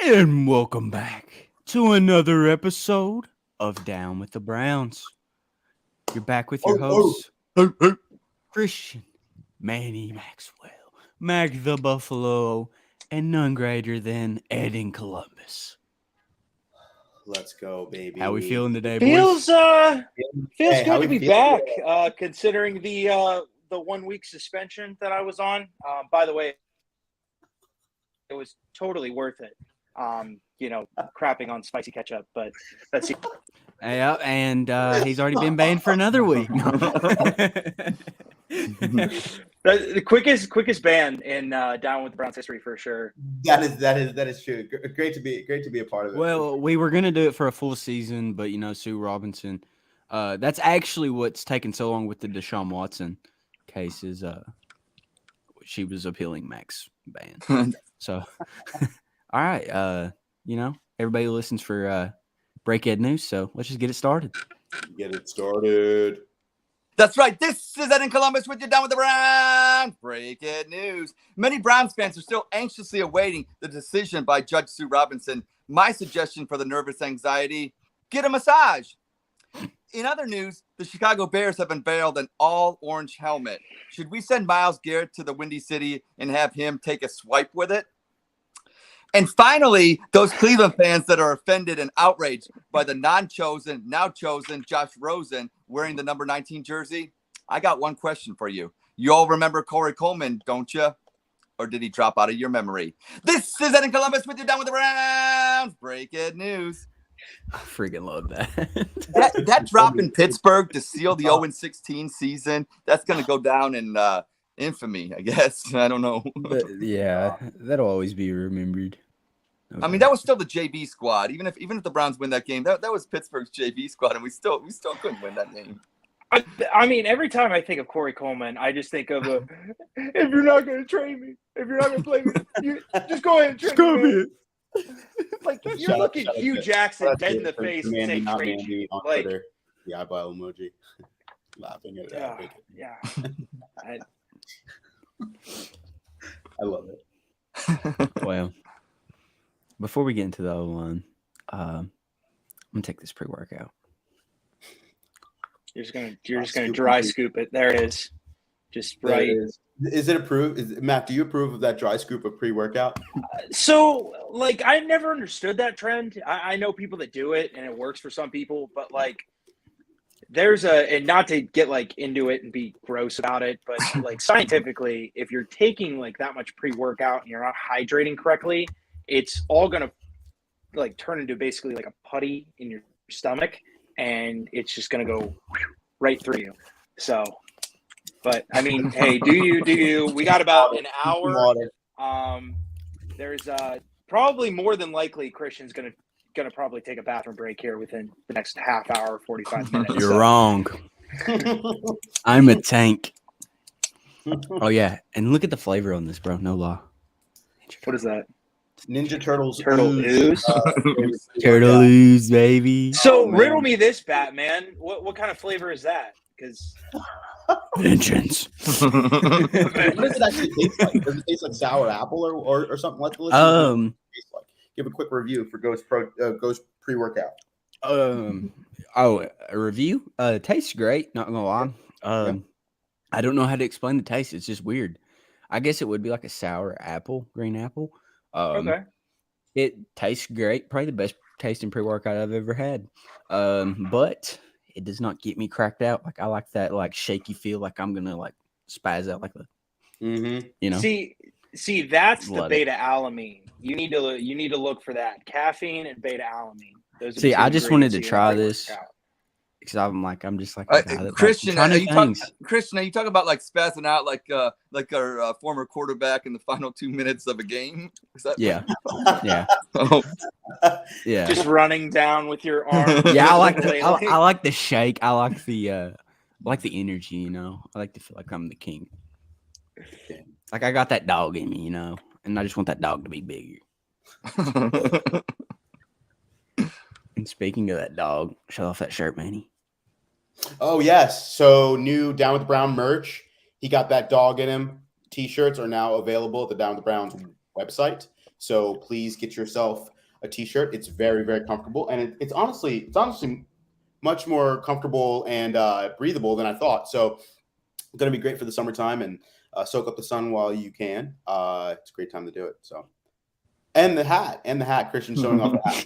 And welcome back to another episode of Down with the Browns. You're back with your hosts, Christian, Manny Maxwell, Mac the Buffalo, and none greater than Ed in Columbus. Let's go, baby. How we feeling today, Feels boys? feels good to be back. Considering the 1 week suspension that I was on. By the way, it was totally worth it. Crapping on spicy ketchup, but let's see. Yeah, and he's already been banned for another week. The quickest ban in Down with the Browns history for sure. That is true. Great to be a part of it. Well, we were gonna do it for a full season, but Sue Robinson. That's actually what's taken so long with the Deshaun Watson case is she was appealing Mac's ban. So, all right, everybody listens for Breakhead News, so let's just get it started. That's right. This is Ed in Columbus with you Down with the Browns. Breakhead News. Many Browns fans are still anxiously awaiting the decision by Judge Sue Robinson. My suggestion for the nervous anxiety, get a massage. In other news, the Chicago Bears have unveiled an all-orange helmet. Should we send Myles Garrett to the Windy City and have him take a swipe with it? And finally, those Cleveland fans that are offended and outraged by the non-chosen, now chosen Josh Rosen wearing the number 19 jersey, I got one question for you. You all remember Corey Coleman, don't you? Or did he drop out of your memory? This is Ed in Columbus with you Down with the Browns. Breaking news. I freaking love that. that drop in Pittsburgh to seal the 0-16 season, that's going to go down in infamy, I guess. I don't know. But, yeah, that'll always be remembered. Okay. I mean, that was still the JV squad. Even if the Browns win that game, that was Pittsburgh's JV squad, and we still couldn't win that game. I mean, every time I think of Corey Coleman, I just think of if you're not going to train me, if you're not going to play me, you just go ahead and train me. Like you're looking Hugh Jackson dead in the face and say train me. On like Twitter, the eyeball emoji, laughing at that. Yeah. I love it. Well, before we get into the O-line, I'm gonna take this pre-workout. You're just gonna dry scoop it. There it is. Just right. Is it approved? Matt, do you approve of that dry scoop of pre-workout? So, I never understood that trend. I know people that do it, and it works for some people. But and not to get into it and be gross about it, but scientifically, if you're taking that much pre-workout and you're not hydrating correctly, it's all gonna turn into basically a putty in your stomach, and it's just gonna go right through you. So, but I mean, hey, do you? We got about an hour. There's probably more than likely Christian's gonna probably take a bathroom break here within the next half hour, 45 minutes. You're wrong. I'm a tank. Oh yeah, and look at the flavor on this, bro. No lie. What is that? Ninja Turtles. Turtle ooze. Turtle ooze, baby. So riddle me this, Batman. What kind of flavor is that? Because vengeance. What does it actually taste like? Does it taste like sour apple or something like that? Give a quick review for Ghost pre-workout. A review? Tastes great, not gonna lie. I don't know how to explain the taste. It's just weird. I guess it would be like a sour apple, green apple. Okay. It tastes great. Probably the best tasting pre-workout I've ever had. But it does not get me cracked out. I like that shaky feel, I'm gonna spaz out See, that's the beta alamine. You need to look for that. Caffeine and beta alamine. I just wanted to try this because I'm just Christian. Are you talking about spazzing out like our former quarterback in the final 2 minutes of a game? Is that yeah. Oh. Yeah. Just running down with your arm. Yeah, I like the shake. I like the energy. I like to feel like I'm the king. I got that dog in me, and I just want that dog to be bigger. And speaking of that dog, show off that shirt, Manny. Oh, yes. So new Down with the Brown merch. He got that dog in him. T-shirts are now available at the Down with the Browns website. So please get yourself a t-shirt. It's very, very comfortable, and it's honestly much more comfortable and breathable than I thought. So it's going to be great for the summertime and soak up the sun while you can. It's a great time to do it. So, and the hat, Christian showing off the hat.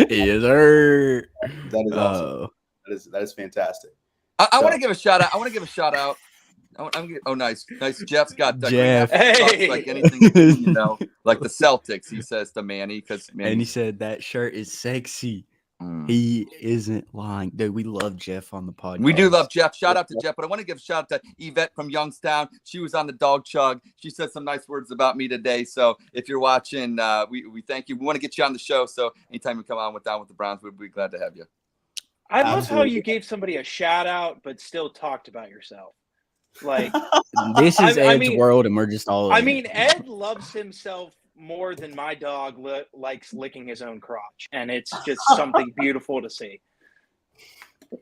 Yes, sir. That is awesome. That is fantastic. I want to give a shout out. Nice. Jeff's got the Jeff. Hey. like anything, like the Celtics. He says to Manny and he said that shirt is sexy. He isn't lying, dude. We love Jeff on the podcast. We do love Jeff. Shout out to Jeff, but I want to give a shout out to Yvette from Youngstown. She was on the Dog Chug. She said some nice words about me today. So if you're watching, we thank you. We want to get you on the show. So anytime you come on with Down with the Browns, we'd be glad to have you. I love how you gave somebody a shout out, but still talked about yourself. Like this is Ed's world, and we're just all. Ed loves himself more than my dog likes licking his own crotch, and it's just something beautiful to see.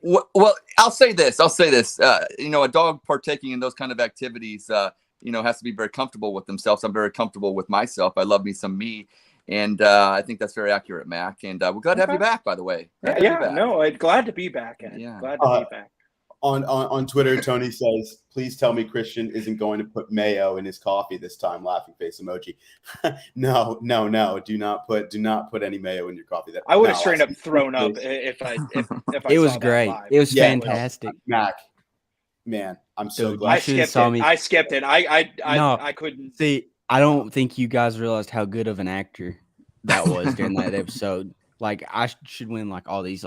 Well, I'll say this. A dog partaking in those kind of activities, has to be very comfortable with themselves. I'm very comfortable with myself. I love me some me. And I think that's very accurate, Mac. And we're glad to have you back, by the way. I'm glad to be back, Ed. Yeah. Glad to be back. On Twitter, Tony says, "Please tell me Christian isn't going to put mayo in his coffee this time." Laughing face emoji. No. Do not put any mayo in your coffee. I would have straight up thrown up if I. It was great. It was fantastic. Mac, man, I'm so glad. I skipped it. I couldn't see. I don't think you guys realized how good of an actor that was during that episode. Like, I should win like all these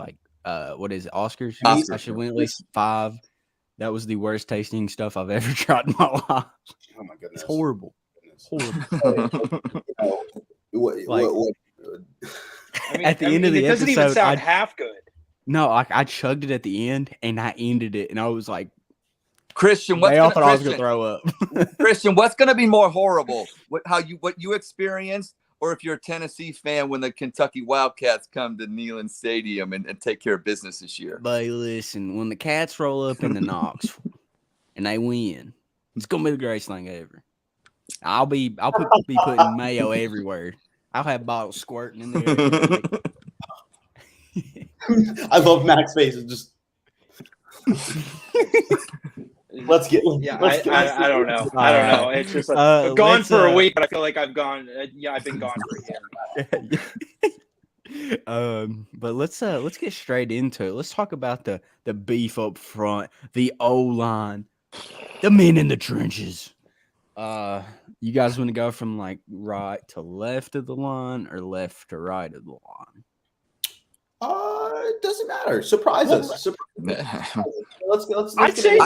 what is it, Oscars? I should win at least 5. That was the worst tasting stuff I've ever tried in my life. Oh my goodness, it's horrible. At the end of the episode, it doesn't even sound half good. No, I chugged it at the end and I ended it, and I was like, Christian, I thought I was gonna throw up. Christian, what's gonna be more horrible? What you experienced, or if you're a Tennessee fan when the Kentucky Wildcats come to Neyland Stadium and take care of business this year? But listen, when the Cats roll up in the Knoxville and they win, it's gonna be the greatest thing ever. I'll be putting mayo everywhere. I'll have bottles squirting in there. I love Mac's face. It's just let's get. I don't know. It's just I've gone for a week, but I feel like I've gone. I've been gone for a year. But let's get straight into it. Let's talk about the beef up front, the O-line, the men in the trenches. You guys want to go from like right to left of the line or left to right of the line? It doesn't matter. Surprise us. Let's I'd say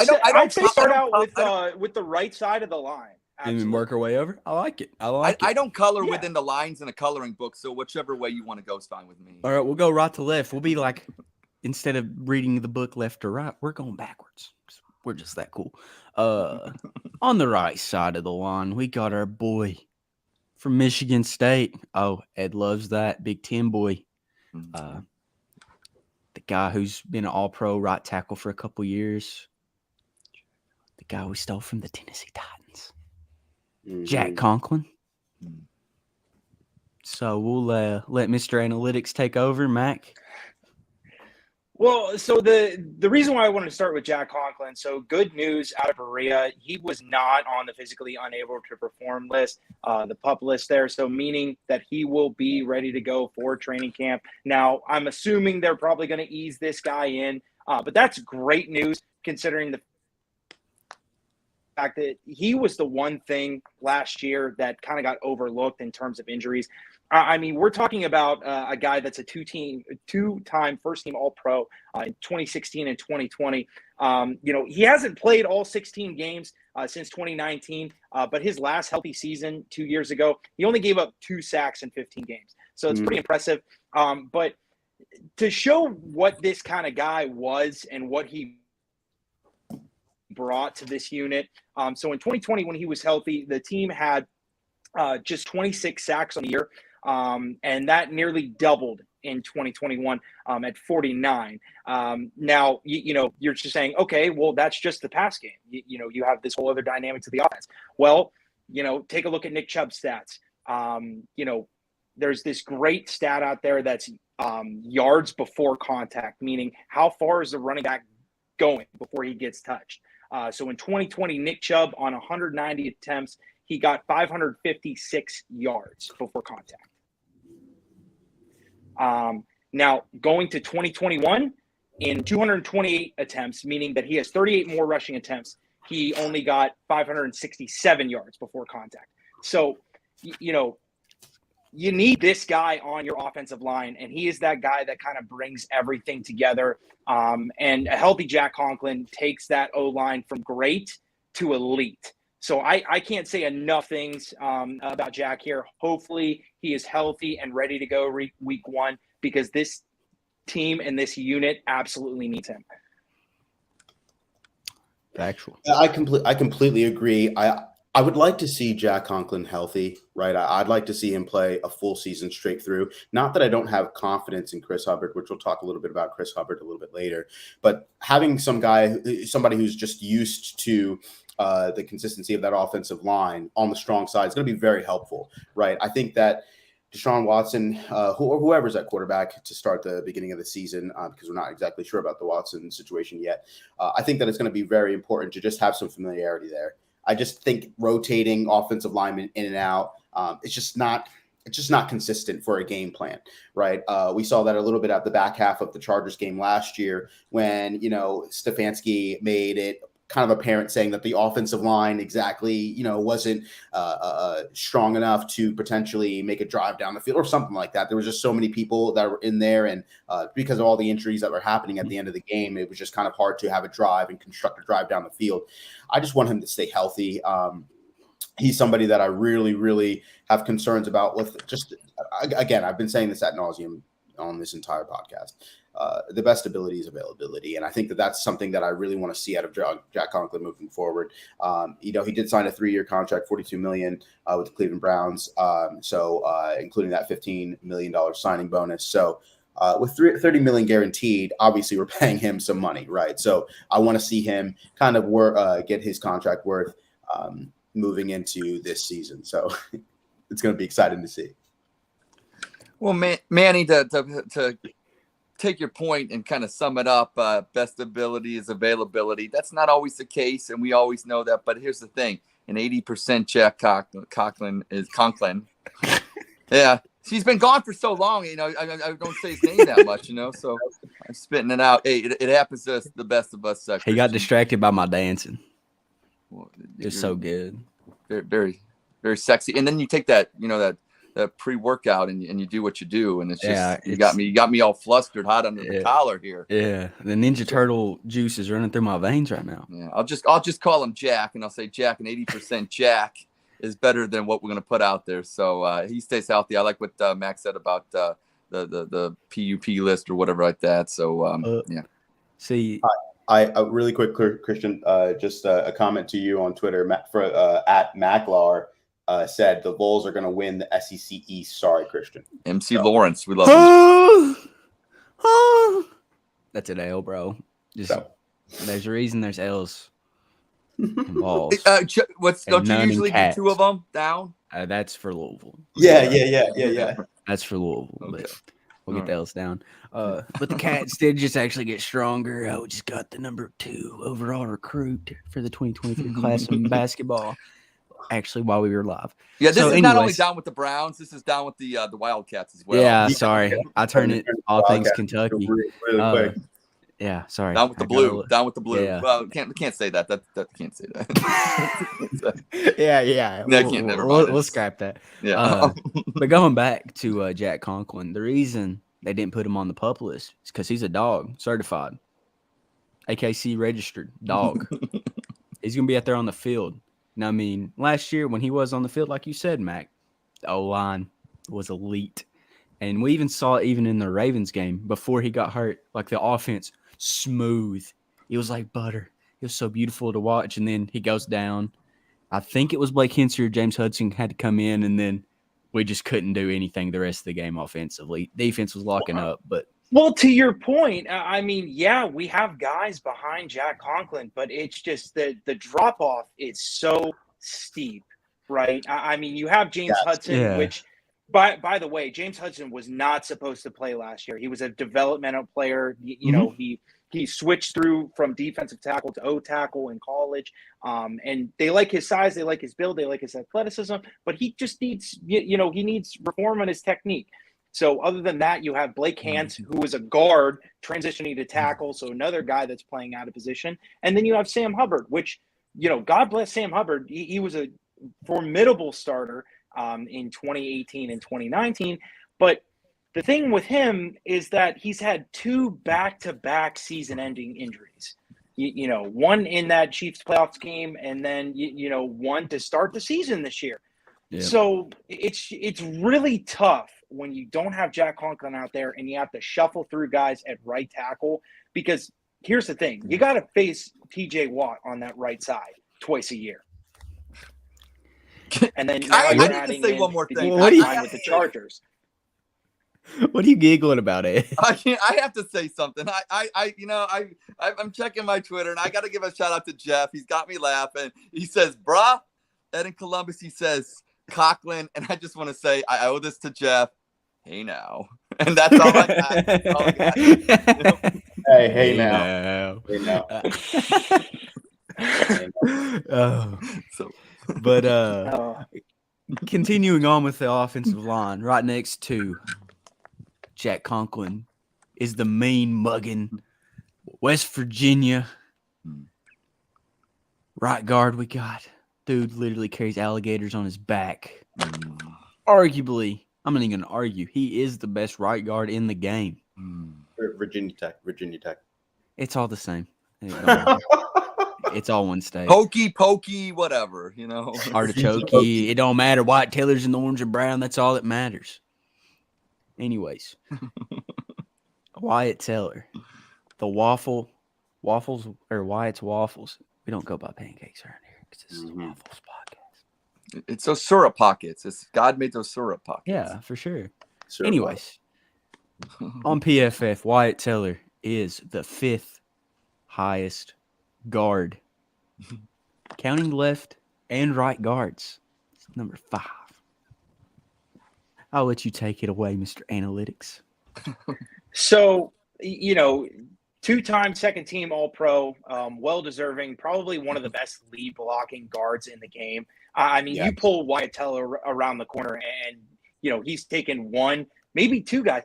start out with with the right side of the line. And then work our way over. I like it. I don't color within the lines in a coloring book, so whichever way you want to go is fine with me. All right, we'll go right to left. We'll be like, instead of reading the book left to right, we're going backwards. We're just that cool. On the right side of the line, we got our boy from Michigan State. Oh, Ed loves that. Big Ten boy. The guy who's been an all-pro right tackle for a couple years. The guy we stole from the Tennessee Titans. Jack Conklin. So we'll let Mr. Analytics take over, Mac. Well, so the reason why I wanted to start with Jack Conklin, so good news out of Berea. He was not on the physically unable to perform list, the PUP list there, so meaning that he will be ready to go for training camp. Now, I'm assuming they're probably going to ease this guy in, but that's great news considering the fact that he was the one thing last year that kind of got overlooked in terms of injuries. I mean, we're talking about a guy that's a two-time first-team All-Pro in 2016 and 2020. He hasn't played all 16 games since 2019, but his last healthy season 2 years ago, he only gave up 2 sacks in 15 games. So it's pretty impressive. But to show what this kind of guy was and what he brought to this unit. So in 2020, when he was healthy, the team had just 26 sacks on the year. And that nearly doubled in 2021 at 49. Now, you're just saying, okay, well, that's just the pass game. You have this whole other dynamic to the offense. Well, take a look at Nick Chubb's stats. there's this great stat out there that's yards before contact, meaning how far is the running back going before he gets touched. So in 2020, Nick Chubb on 190 attempts, he got 556 yards before contact. Now going to 2021, in 228 attempts, meaning that he has 38 more rushing attempts, he only got 567 yards before contact. So, you need this guy on your offensive line, and he is that guy that kind of brings everything together. And a healthy Jack Conklin takes that O-line from great to elite. So I can't say enough things about Jack here. Hopefully he is healthy and ready to go week one, because this team and this unit absolutely needs him. Factual. I completely agree. I would like to see Jack Conklin healthy, right? I'd like to see him play a full season straight through. Not that I don't have confidence in Chris Hubbard, which we'll talk a little bit about Chris Hubbard a little bit later, but having somebody who's just used to the consistency of that offensive line on the strong side is going to be very helpful, right? I think that Deshaun Watson, whoever's at quarterback to start the beginning of the season, because we're not exactly sure about the Watson situation yet, I think that it's going to be very important to just have some familiarity there. I just think rotating offensive linemen in and out, it's just not consistent for a game plan, right? We saw that a little bit at the back half of the Chargers game last year when, Stefanski made it kind of apparent saying that the offensive line exactly, wasn't strong enough to potentially make a drive down the field or something like that. There was just so many people that were in there, and because of all the injuries that were happening at the end of the game, it was just kind of hard to have a drive and construct a drive down the field. I just want him to stay healthy. He's somebody that I really, really have concerns about with just, again, I've been saying this ad nauseum on this entire podcast. The best ability is availability. And I think that that's something that I really want to see out of Jack Conklin moving forward. He did sign a 3-year contract, $42 million with the Cleveland Browns. Including that $15 million signing bonus. So with $30 million guaranteed, obviously we're paying him some money, right? So I want to see him kind of get his contract worth moving into this season. So it's going to be exciting to see. Well, Manny, to take your point and kind of sum it up, best ability is availability. That's not always the case, and we always know that. But here's the thing: an 80% Jack Conklin is Conklin. Yeah, he's been gone for so long. I don't say his name that much. So I'm spitting it out. Hey, it happens to us, the best of us. He got distracted by my dancing. Well, it's so good. Very, very, very sexy. And then you take that, that pre-workout and you do what you do, and it's just you got me all flustered, hot under the collar here. Yeah, the Ninja Turtle juice is running through my veins right now. Yeah, I'll just call him Jack, and I'll say Jack, an 80% Jack is better than what we're gonna put out there. So he stays healthy. I like what Max said about the PUP list or whatever like that. So yeah. See. I really quick, Christian, just a comment to you on Twitter at Maclar said the Bulls are going to win the SEC East. Sorry, Christian. MC Lawrence, we love him. That's an L, bro. There's a reason there's L's involved. Don't you usually do 2 of them down? That's for Louisville. Yeah. That's for Louisville. Okay. But we'll get the L's down. But the Cats did just actually get stronger. We just got the number 2 overall recruit for the 2023 class of basketball. Actually, while we were live. Yeah, this is not only down with the Browns. This is down with the Wildcats as well. Yeah, sorry. I turned it all things Kentucky. Really quick. Yeah, sorry. Down with the blue. Down with the blue. Yeah. Well, can't say that. That can't say that. Yeah. Never mind. We'll scrap that. Yeah. But going back to Jack Conklin, the reason they didn't put him on the PUP list is because he's a dog, certified, AKC registered dog. He's gonna be out there on the field. Now, I mean, last year when he was on the field, like you said, Mac, the O-line was elite. And we even saw it even in the Ravens game before he got hurt, like the offense, smooth. It was like butter. It was so beautiful to watch. And then he goes down. I think it was Blake Henry or James Hudson had to come in, and then we just couldn't do anything the rest of the game offensively. Defense was locking up, but well, to your point, I mean, yeah, we have guys behind Jack Conklin, but it's just the drop off is so steep, right? I mean, you have James Hudson, which By the way, James Hudson was not supposed to play last year. He was a developmental player. You know, he switched through from defensive tackle to O tackle in college. And they like his size, they like his build, they like his athleticism, but he just needs, he needs reform on his technique. So other than that, you have Blake Hance, who is a guard transitioning to tackle. So another guy that's playing out of position. And then you have Sam Hubbard, which, God bless Sam Hubbard. He was a formidable starter in 2018 and 2019. But the thing with him is that he's had 2 back-to-back season-ending injuries. One in that Chiefs playoffs game, and then one to start the season this year. Yeah. So it's really tough when you don't have Jack Conklin out there and you have to shuffle through guys at right tackle, because here's the thing: you got to face TJ Watt on that right side twice a year. And then I need to say one more thing. What do you with the Chargers? What are you giggling about, Ed? I have to say something. I'm checking my Twitter, and I got to give a shout out to Jeff. He's got me laughing. He says, "Bruh," Ed in Columbus. He says, "Conklin," and I just want to say I owe this to Jeff. Hey now, and that's all I got. Hey now. Continuing on with the offensive line, right next to Jack Conklin is the mean mugging West Virginia right guard we got. Dude literally carries alligators on his back. Arguably, I'm not even going to argue, he is the best right guard in the game. Virginia Tech. It's all the same. It's all one state. Hokey pokey, whatever, Artichoke. It don't matter. Wyatt Taylor's in the orange and brown. That's all that matters. Anyways, Wyatt Teller, the waffles or Wyatt's waffles. We don't go by pancakes around here because this is a waffles podcast. It's those syrup pockets. God made those syrup pockets. Yeah, for sure. Anyways, on PFF, Wyatt Teller is the 5th highest guard, counting left and right guards. It's number 5. I'll let you take it away, Mr. Analytics. So, 2-time second team All-Pro, well-deserving, probably one of the best lead blocking guards in the game. You pull Wyatt Teller around the corner and, he's taken 1, maybe 2 guys.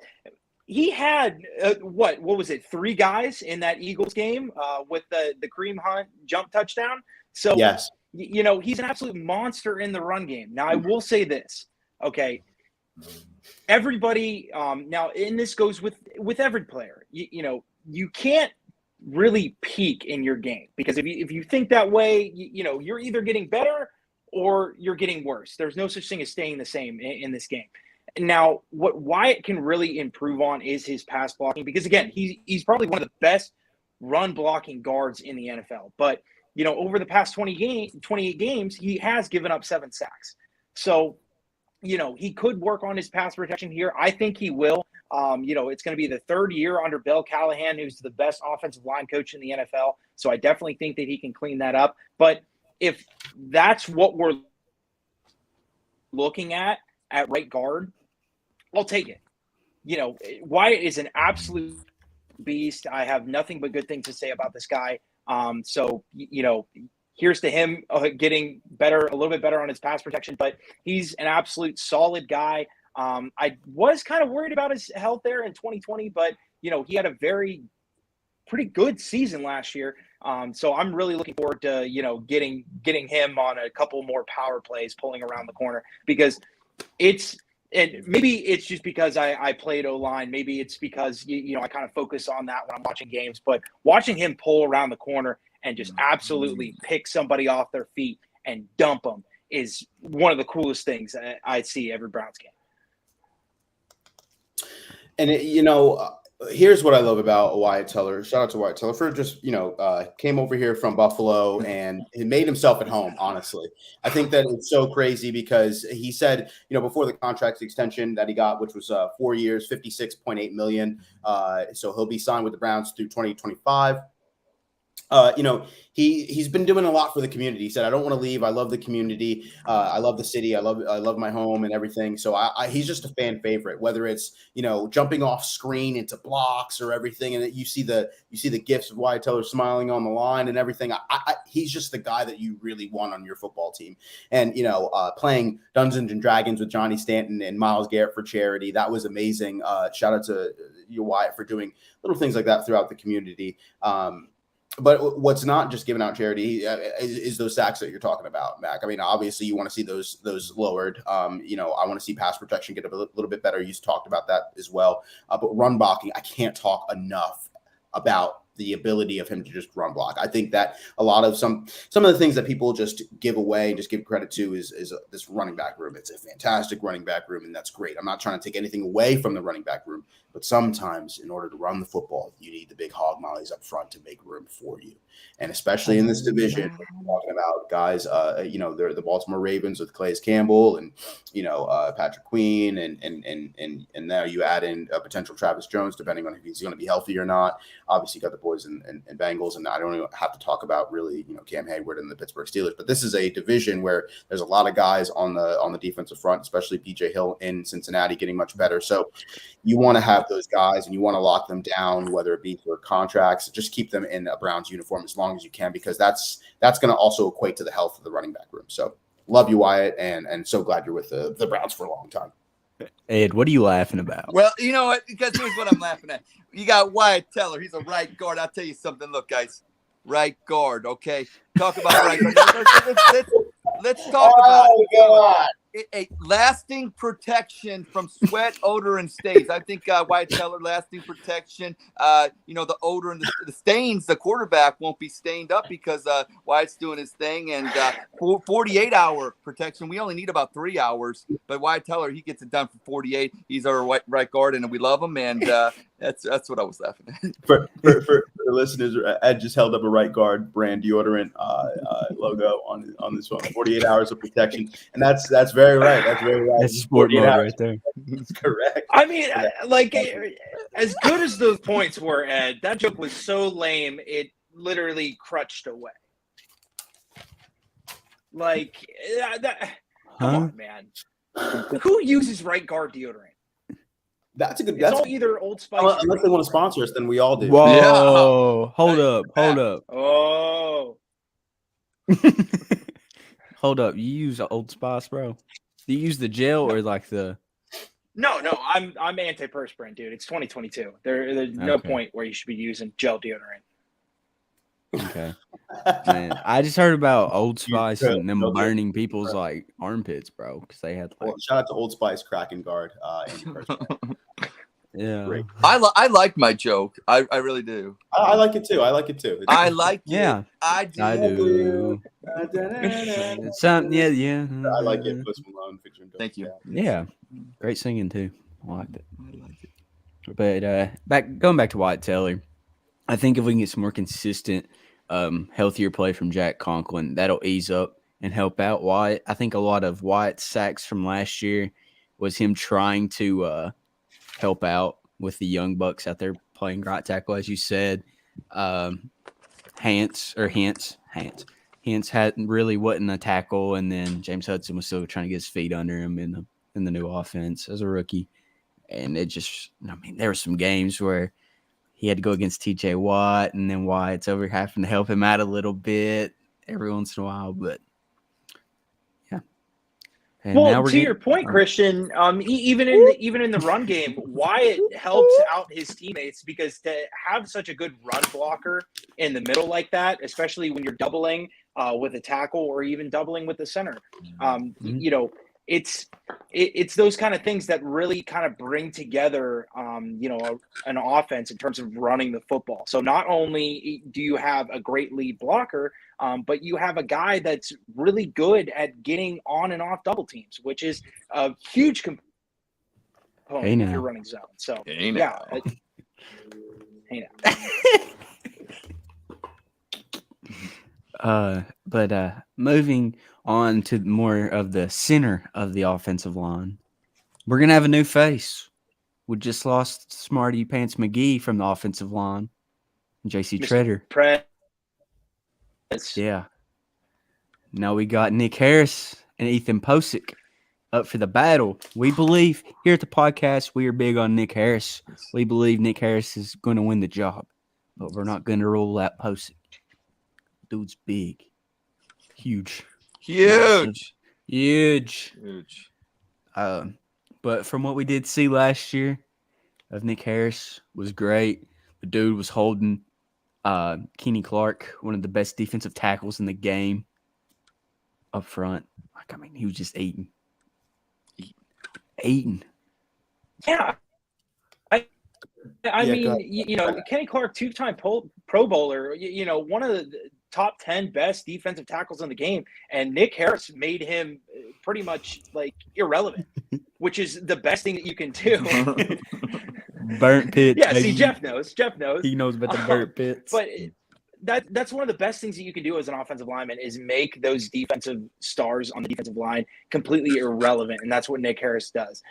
He had, what was it, 3 guys in that Eagles game with the Kareem Hunt jump touchdown? So, yes. He's an absolute monster in the run game. Now, I will say this, okay? Everybody, now, and this goes with every player, you can't really peak in your game, because if you think that way, you're either getting better or you're getting worse. There's no such thing as staying the same in this game. Now, what Wyatt can really improve on is his pass blocking, because again, he's probably one of the best run blocking guards in the NFL. But over the past 28 games, he has given up 7 sacks. So, he could work on his pass protection here. I think he will. It's going to be the 3rd year under Bill Callahan, who's the best offensive line coach in the NFL. So I definitely think that he can clean that up. But if that's what we're looking at right guard, I'll take it. Wyatt is an absolute beast. I have nothing but good things to say about this guy. So, here's to him getting better, a little bit better on his pass protection, but he's an absolute solid guy. I was kind of worried about his health there in 2020, but, he had a pretty good season last year. So I'm really looking forward to, getting him on a couple more power plays, pulling around the corner, because and maybe it's just because I played O-line. Maybe it's because, I kind of focus on that when I'm watching games, but watching him pull around the corner and just absolutely pick somebody off their feet and dump them is one of the coolest things I see every Browns game. And, here's what I love about Wyatt Teller. Shout out to Wyatt Teller for just, came over here from Buffalo and he made himself at home, honestly. I think that it's so crazy because he said, before the contract extension that he got, which was 4 years, $56.8 million. So he'll be signed with the Browns through 2025. He's been doing a lot for the community. He said, "I don't want to leave. I love the community. I love the city. I love my home and everything." So he's just a fan favorite. Whether it's jumping off screen into blocks or everything, and you see the gifs of Wyatt Teller smiling on the line and everything. He's just the guy that you really want on your football team. And playing Dungeons and Dragons with Johnny Stanton and Myles Garrett for charity, that was amazing. Shout out to you, Wyatt, for doing little things like that throughout the community. But what's not just giving out charity is those sacks that you're talking about, Mac. I mean, obviously you want to see those lowered. I want to see pass protection get a little bit better. You talked about that as well. But run blocking, I can't talk enough about the ability of him to just run block. I think that a lot of some of the things that people just give away and just give credit to is this running back room. It's a fantastic running back room, and that's great. I'm not trying to take anything away from the running back room, but sometimes in order to run the football, you need the big hog mollies up front to make room for you. And especially in this division, we're talking about guys, they're the Baltimore Ravens with Calais Campbell and, Patrick Queen. And now you add in a potential Travis Jones, depending on if he's going to be healthy or not. Obviously, you got the boys and Bengals. And I don't even have to talk about really, Cam Hayward and the Pittsburgh Steelers. But this is a division where there's a lot of guys on the defensive front, especially BJ Hill in Cincinnati getting much better. So you want to have those guys and you want to lock them down, whether it be for contracts, just keep them in a Browns uniform as long as you can, because that's going to also equate to the health of the running back room. So love you, Wyatt, and so glad you're with the Browns for a long time. Ed, what are you laughing about? Well, you know what? Because here's what I'm laughing at. You got Wyatt Teller. He's a right guard. I'll tell you something. Look, guys, right guard, okay? Talk about right guard. Let's talk about it. A lasting protection from sweat, odor, and stains. I think Wyatt Teller, lasting protection. The odor and the stains, the quarterback won't be stained up because Wyatt's doing his thing. And 48-hour protection. We only need about 3 hours, but Wyatt Teller, he gets it done for 48. He's our right guard, and we love him. And that's what I was laughing at. For the listeners, Ed just held up a right guard brand deodorant logo on this one. 48 hours of protection, and that's very right. That's very right. That's sport mode right there. That's correct. I mean, as good as those points were, Ed, that joke was so lame it literally crutched away. Come on, man. Who uses right guard deodorant? That's a good. It's all either Old Spice. Unless they want to sponsor us, then we all do. Whoa! Yeah. Hold up. Oh. Hold up. You use Old Spice, bro? Do you use the gel or like the? No, I'm anti-perspirant, dude. It's 2022. There's no point where you should be using gel deodorant. Okay. Man, I just heard about Old Spice and them burning people's armpits, bro, because they had shout out to Old Spice cracking guard. Yeah. Great. I like my joke. I really do. I like it too. I like it. I like it. Yeah. I do. Yeah. I like it. Post Malone featuring. Thank you. Yeah. Great singing too. I liked it. But going back to Wyatt Taylor, I think if we can get some more consistent, healthier play from Jack Conklin, that'll ease up and help out Wyatt. I think a lot of Wyatt's sacks from last year was him trying to help out with the young bucks out there playing right tackle, as you said. Hance hadn't really wasn't a tackle, and then James Hudson was still trying to get his feet under him in the new offense as a rookie. And there were some games where he had to go against TJ Watt, and then Wyatt's over having to help him out a little bit every once in a while. But yeah. And well, to your point, Christian, even in the run game, Wyatt helps out his teammates, because to have such a good run blocker in the middle like that, especially when you're doubling with a tackle or even doubling with the center, it's those kind of things that really kind of bring together, an offense in terms of running the football. So not only do you have a great lead blocker, but you have a guy that's really good at getting on and off double teams, which is a huge component if you're running zone. So moving on to more of the center of the offensive line, we're going to have a new face. We just lost Smarty Pants McGee from the offensive line, J.C. Treader. Yeah. Now we got Nick Harris and Ethan Posick up for the battle. We believe here at the podcast, we are big on Nick Harris. We believe Nick Harris is going to win the job, but we're not going to rule out Posick. Dude's big. Huge. Huge. But from what we did see last year of Nick Harris was great. The dude was holding Kenny Clark, one of the best defensive tackles in the game, up front. Like, I mean, he was just eating. Yeah. I mean, you know, Kenny Clark, two-time Pro Bowler, you know, one of the top 10 best defensive tackles in the game, and Nick Harris made him pretty much like irrelevant, which is the best thing that you can do. Burnt pits. Yeah, see, Jeff knows. He knows about the burnt pits. But that's one of the best things that you can do as an offensive lineman is make those defensive stars on the defensive line completely irrelevant, and that's what Nick Harris does.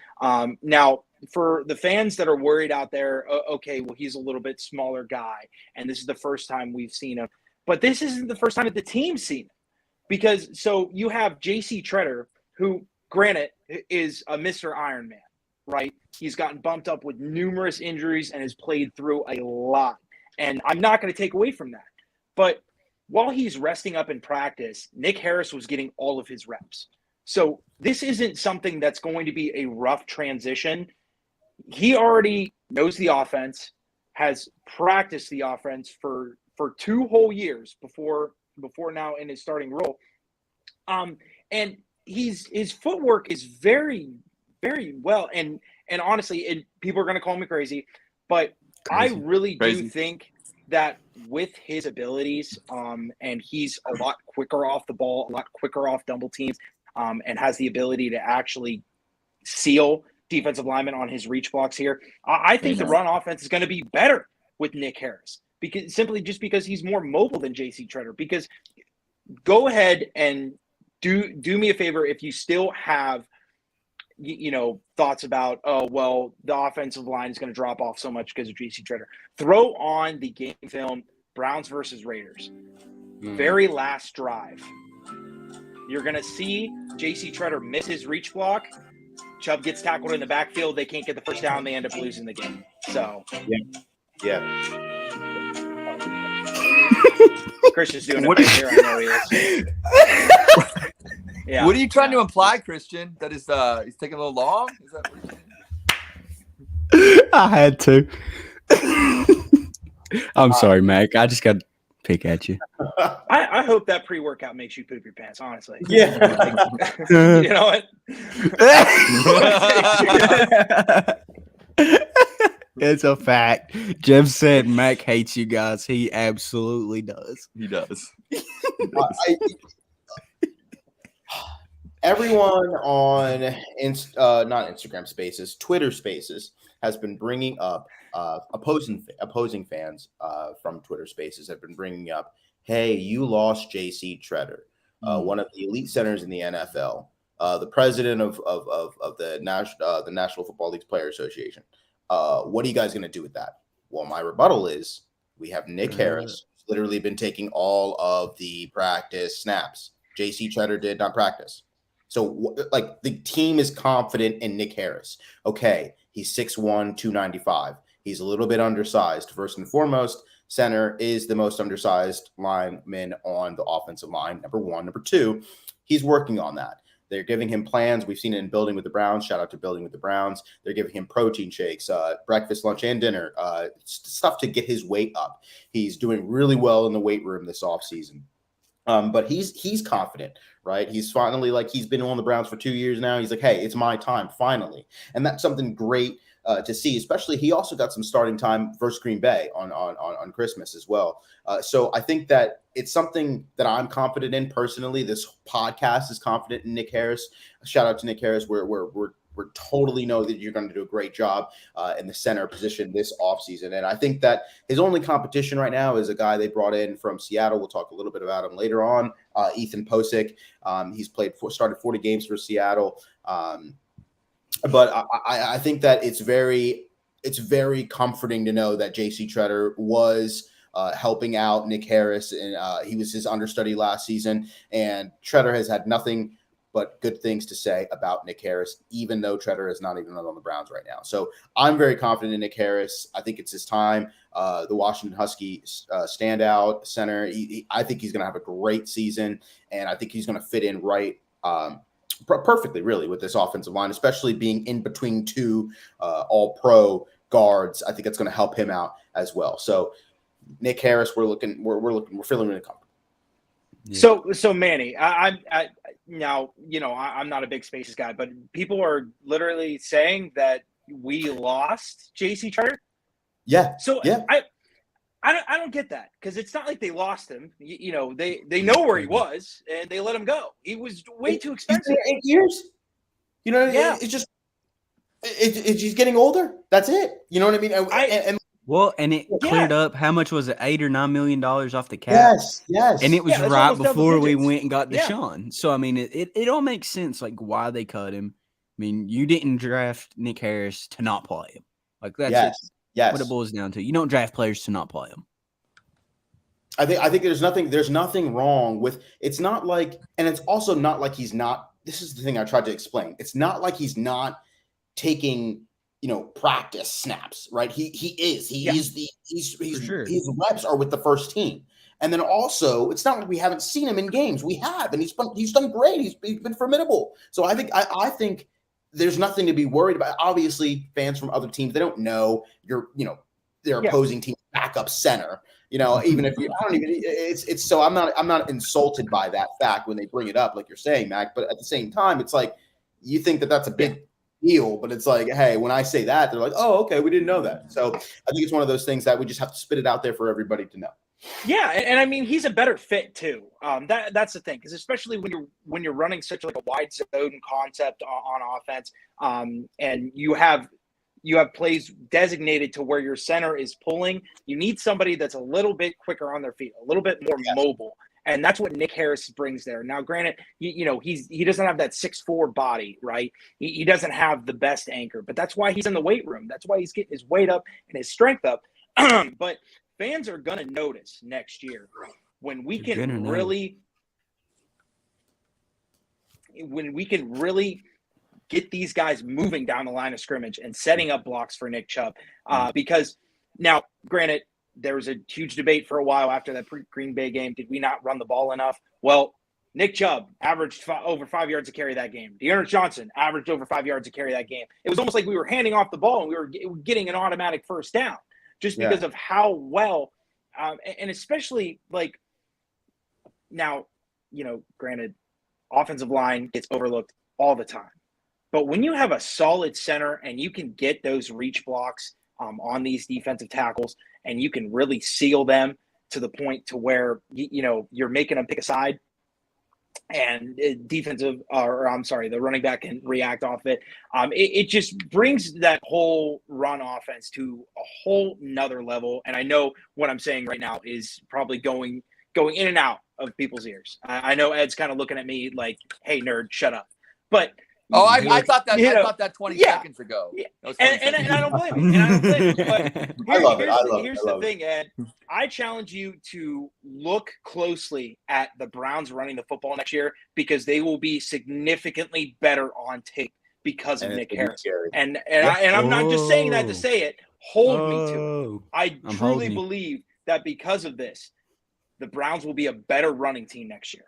Now, for the fans that are worried out there, okay, well, he's a little bit smaller guy, and this is the first time we've seen him. But this isn't the first time that the team's seen him. Because so you have J.C. Tretter, who, granted, is a Mr. Iron Man, right? He's gotten bumped up with numerous injuries and has played through a lot. And I'm not going to take away from that. But while he's resting up in practice, Nick Harris was getting all of his reps. So this isn't something that's going to be a rough transition. He already knows the offense, has practiced the offense for 2 whole years before now in his starting role. And his footwork is very, very well. And honestly, people are going to call me crazy, but I really do think that with his abilities, and he's a lot quicker off the ball, a lot quicker off double teams, and has the ability to actually seal defensive linemen on his reach blocks here. I think the run offense is going to be better with Nick Harris because he's more mobile than J.C. Tretter. Because go ahead and do me a favor if you still have thoughts about, the offensive line is going to drop off so much because of J.C. Tretter. Throw on the game film, Browns versus Raiders. Very last drive. You're going to see J.C. Tretter miss his reach block. Chubb gets tackled in the backfield. They can't get the first down. They end up losing the game. So, yeah. Christian's doing it right here. I know he is. Yeah. What are you trying to imply, Christian? That is, he's taking a little long? Is that what you're saying? I had to. I'm sorry, Mac. I just got to pick at you. I hope that pre-workout makes you poop your pants, honestly. Yeah. You know what? It's a fact. Jeff said Mac hates you guys. He absolutely does. He does. Everyone on not Instagram Spaces, Twitter Spaces has been bringing up opposing fans from Twitter Spaces have been bringing up, hey, you lost J.C. Tretter, one of the elite centers in the NFL, the president of the National Football League's Player Association. What are you guys going to do with that? Well, my rebuttal is we have Nick Harris, who's literally been taking all of the practice snaps. J.C. Tretter did not practice. So, the team is confident in Nick Harris. Okay, he's 6'1", 295. He's a little bit undersized. First and foremost, center is the most undersized lineman on the offensive line, number one. Number two, he's working on that. They're giving him plans. We've seen it in Building with the Browns. Shout out to Building with the Browns. They're giving him protein shakes, breakfast, lunch, and dinner, stuff to get his weight up. He's doing really well in the weight room this offseason. But he's confident, right? He's finally he's been on the Browns for 2 years now. He's like, hey, it's my time finally. And that's something great to see, especially he also got some starting time versus Green Bay on Christmas as well. So I think that it's something that I'm confident in personally. This podcast is confident in Nick Harris. Shout out to Nick Harris. We're totally know that you're going to do a great job in the center position this offseason. And I think that his only competition right now is a guy they brought in from Seattle. We'll talk a little bit about him later on, Ethan Posick. He's started 40 games for Seattle. But I think that it's very comforting to know that J.C. Tretter was helping out Nick Harris, and he was his understudy last season. And Treader has had nothing but good things to say about Nick Harris, even though Treader is not even on the Browns right now. So I'm very confident in Nick Harris. I think it's his time. The Washington Huskies standout center. I think he's going to have a great season, and I think he's going to fit in right perfectly, really, with this offensive line, especially being in between two all-pro guards. I think it's going to help him out as well. So Nick Harris, we're feeling really comfortable. Yeah. So Manny, I'm not a big spaces guy, but people are literally saying that we lost JC Treader. Yeah. So yeah. I don't get that, because it's not like they lost him. They know where he was and they let him go. He was way too expensive. 8 years. Yeah. It's just he's getting older. That's it. You know what I mean? And it cleared up. How much was it? $8 or $9 million off the cap. Yes. And it was right before we went and got Yeah. Deshaun. So I mean, it all makes sense, like why they cut him. I mean, you didn't draft Nick Harris to not play him. Like that's what it boils down to. You don't draft players to not play them. I think there's nothing wrong with. It's not like, and it's also not like he's not. This is the thing I tried to explain. It's not like he's not taking practice snaps, right? He is. His reps are with the first team. And then also, it's not like we haven't seen him in games. We have, and he's done great. He's been formidable. So I think there's nothing to be worried about. Obviously, fans from other teams, they don't know their opposing team backup center. Even if it's so I'm not insulted by that fact when they bring it up, like you're saying, Mac. But at the same time, it's like you think that's a big deal, but it's like, hey, when I say that, they're like, oh, okay, we didn't know that. So I think it's one of those things that we just have to spit it out there for everybody to know. Yeah, and I mean, he's a better fit too. That's the thing, because especially when you're running such like a wide zone concept on offense, and you have plays designated to where your center is pulling, you need somebody that's a little bit quicker on their feet, a little bit more mobile. And that's what Nick Harris brings there. Now, granted, he doesn't have that 6'4" body, right? He doesn't have the best anchor, but that's why he's in the weight room. That's why he's getting his weight up and his strength up. But fans are going to notice next year when we can really get these guys moving down the line of scrimmage and setting up blocks for Nick Chubb. Because now, granted, there was a huge debate for a while after that Green Bay game. Did we not run the ball enough? Well, Nick Chubb averaged over 5 yards to carry that game. Dearness Johnson averaged over 5 yards to carry that game. It was almost like we were handing off the ball and we were getting an automatic first down just because of how well, and especially like now, granted, offensive line gets overlooked all the time. But when you have a solid center and you can get those reach blocks on these defensive tackles, and you can really seal them to the point to where you're making them pick a side, and the running back can react off it. It just brings that whole run offense to a whole nother level. And I know what I'm saying right now is probably going in and out of people's ears. I know Ed's kind of looking at me like, "Hey, nerd, shut up." But I thought that. I thought that 20 seconds ago. Yeah. And I don't blame you. But here's the thing, Ed. I challenge you to look closely at the Browns running the football next year, because they will be significantly better on tape because of Nick Harris. And I'm not just saying that to say it. Hold me to it. I truly believe that because of this, the Browns will be a better running team next year.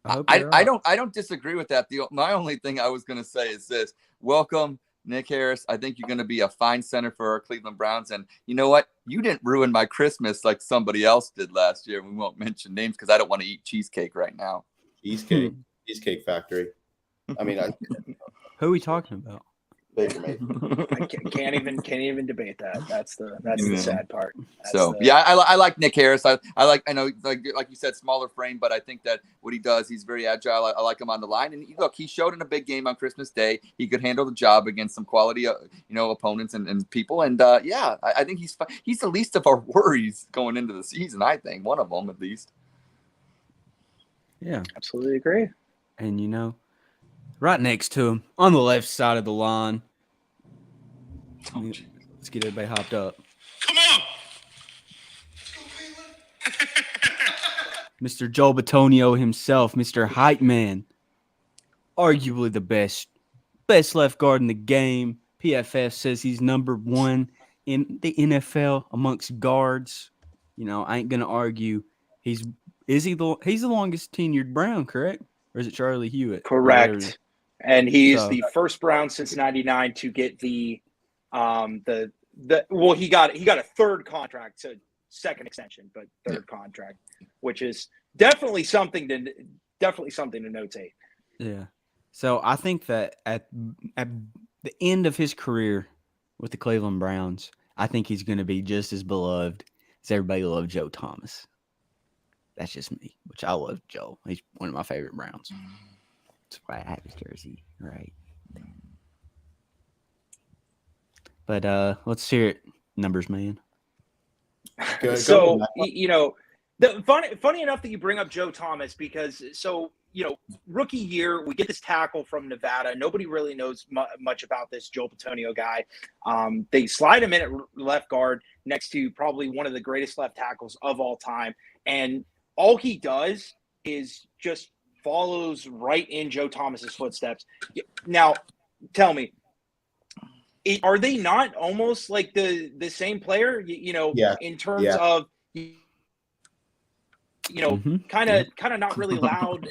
I don't disagree with that. My only thing I was going to say is this: welcome, Nick Harris. I think you're going to be a fine center for our Cleveland Browns. And you know what? You didn't ruin my Christmas like somebody else did last year. We won't mention names because I don't want to eat cheesecake right now. Cheesecake Factory. I mean, who are we talking about? Baker Mayfield. I can't even debate that. That's the sad part. I like Nick Harris. I know like you said, smaller frame, but I think that what he does, he's very agile. I like him on the line, and look, he showed in a big game on Christmas Day he could handle the job against some quality opponents and people. And I think he's the least of our worries going into the season. I think one of them at least. Yeah, absolutely agree. And right next to him on the left side of the line. Let's get everybody hopped up. Come on! Mr. Joel Bitonio himself, Mr. Hype Man, arguably the best left guard in the game. PFF says he's number 1 in the NFL amongst guards. You know, I ain't gonna argue. He's the longest tenured Brown, correct? Or is it Charlie Hewitt? Correct. And he's So- the first Brown since '99 to get he got a third contract, so second extension, but third contract, which is definitely something to notate. Yeah. So I think that at the end of his career with the Cleveland Browns, I think he's going to be just as beloved as everybody loved Joe Thomas. That's just me, which I love Joe. He's one of my favorite Browns. That's why I have his jersey, right? But let's hear it, numbers man. Good. So, Go. you know, funny enough that you bring up Joe Thomas, because rookie year, we get this tackle from Nevada. Nobody really knows much about this Joel Bitonio guy. They slide him in at left guard next to probably one of the greatest left tackles of all time. And all he does is just follows right in Joe Thomas's footsteps. Now, tell me, are they not almost like the same player, Yeah. in terms Yeah. of, kind of not really loud,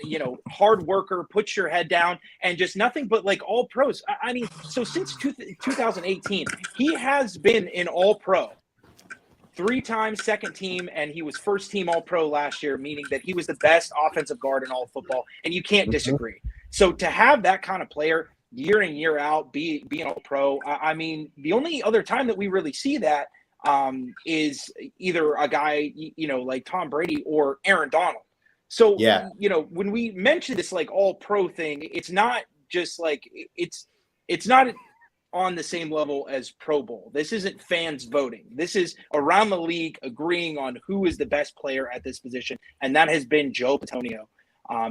hard worker, puts your head down, and just nothing but like all pros. I mean, so since 2018, he has been an all pro, 3 times second team, and he was first team all pro last year, meaning that he was the best offensive guard in all of football, and you can't disagree. So to have that kind of player year in, year out, be an all pro, I mean, the only other time that we really see that is either a guy, like Tom Brady or Aaron Donald. So, Yeah. when we mention this like all pro thing, it's not just like it's not on the same level as Pro Bowl. This isn't fans voting. This is around the league agreeing on who is the best player at this position. And that has been Joe Bitonio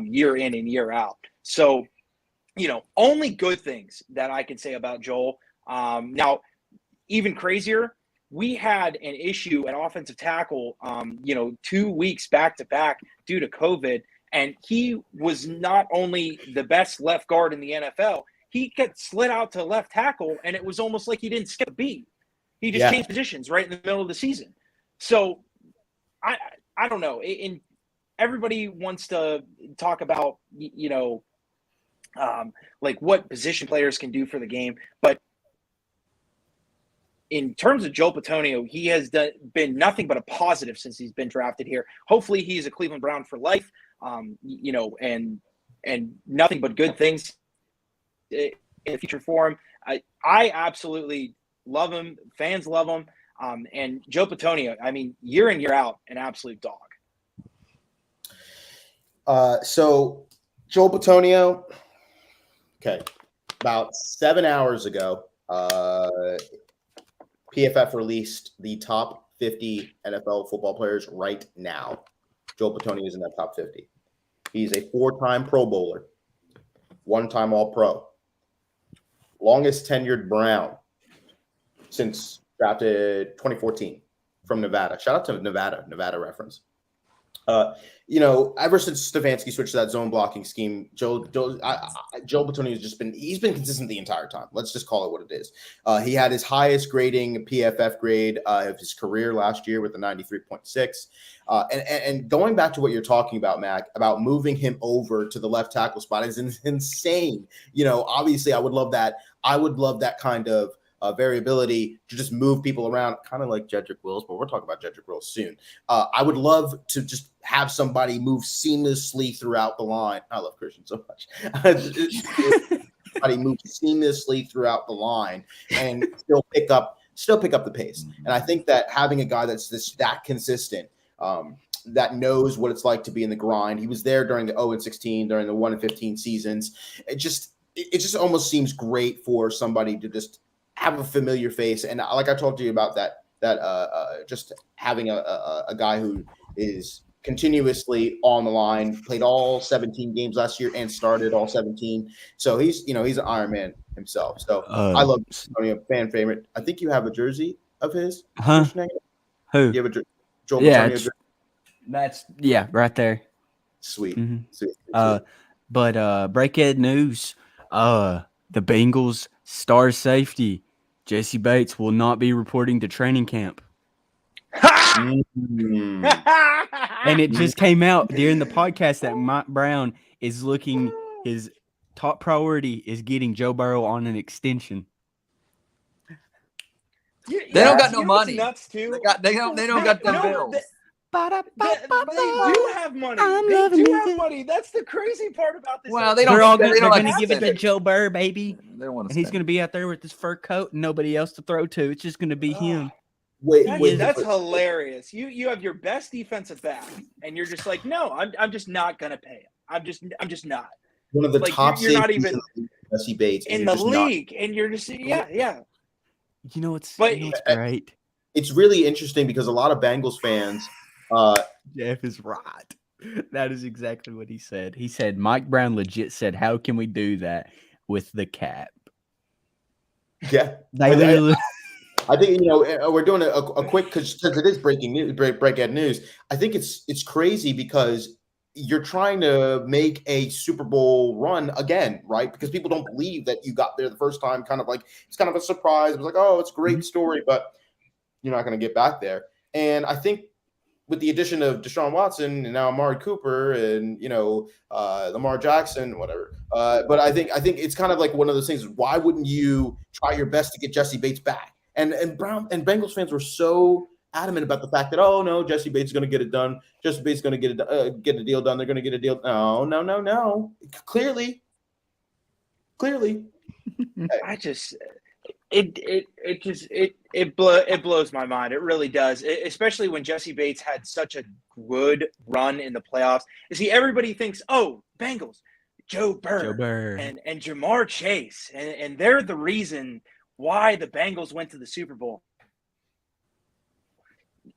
year in and year out. So, only good things that I can say about Joel. Now, even crazier, we had an issue at offensive tackle, 2 weeks back to back due to COVID. And he was not only the best left guard in the NFL, he got slid out to left tackle, and it was almost like he didn't skip a beat. He just changed positions right in the middle of the season. So I don't know. Everybody wants to talk about, like what position players can do for the game. But in terms of Joel Bitonio, he has been nothing but a positive since he's been drafted here. Hopefully he's a Cleveland Brown for life, and nothing but good things in the future for him. I absolutely love him. Fans love him. And Joe Bitonio, I mean, year in, year out, an absolute dog. So Joel Bitonio, okay, about 7 hours ago, PFF released the top 50 NFL football players right now. Joel Bitonio is in that top 50. He's a 4-time Pro Bowler, 1-time All-Pro, longest tenured Brown since drafted 2014 from Nevada. Shout out to Nevada reference. Ever since Stefanski switched to that zone blocking scheme, Joel Bitonio has he's been consistent the entire time. Let's just call it what it is. He had his highest grading PFF grade of his career last year with a 93.6. And going back to what you're talking about, Mac, about moving him over to the left tackle spot is insane. Obviously I would love that. I would love that kind of variability to just move people around, kind of like Jedrick Wills, but we're talking about Jedrick Wills soon. I would love to just have somebody move seamlessly throughout the line. I love Christian so much. Somebody move seamlessly throughout the line and still pick up the pace. And I think that having a guy that's that consistent, that knows what it's like to be in the grind. He was there during the 0-16, during the 1-15 seasons. It just almost seems great for somebody to just have a familiar face. And like I talked to you about that just having a guy who is continuously on the line, played all 17 games last year and started all 17. So he's an Iron Man himself. So I love Antonio, fan favorite. I think you have a jersey of his. Huh? Who? You have a Joel Yeah, Bitonio jersey? That's right there. Sweet. Mhm. Sweet. But breakhead news: the Bengals star safety Jesse Bates will not be reporting to training camp, Mm. and it just came out during the podcast that Mike Brown is looking. His top priority is getting Joe Burrow on an extension. They don't got no you know what's money. Nuts too. They don't got them bills. They do have money. They do have money. That's the crazy part about this. Well, they They're don't. all They they're don't going to like give it to Joe Burrow, baby, They don't want to. and he's going to be out there with his fur coat and nobody else to throw to. It's just going to be him. That's hilarious. You have your best defensive back, and you're just like, no, I'm just not going to pay him. I'm just not. One of the top you're not even Jesse Bates in the league, and you're just yeah. You know what's great? It's really interesting because a lot of Bengals fans. Jeff is right. That is exactly what he said. He said Mike Brown legit said, "How can we do that with the cap?" Yeah, I think we're doing a quick because it is breaking news, breakhead news. I think it's crazy because you're trying to make a Super Bowl run again, right? Because people don't believe that you got there the first time. Kind of like it's kind of a surprise. It was like, oh, it's a great story, but you're not going to get back there. And I think with the addition of Deshaun Watson and now Amari Cooper and Lamar Jackson, whatever. But I think it's kind of like one of those things. Why wouldn't you try your best to get Jesse Bates back? And Brown and Bengals fans were so adamant about the fact that Jesse Bates is going to get it done. Jesse Bates is going to get a deal done. They're going to get a deal. No. Clearly. I just. It blows my mind. It really does, especially when Jesse Bates had such a good run in the playoffs. You see, everybody thinks, Bengals, Joe Burrow. and Jamar Chase, and they're the reason why the Bengals went to the Super Bowl.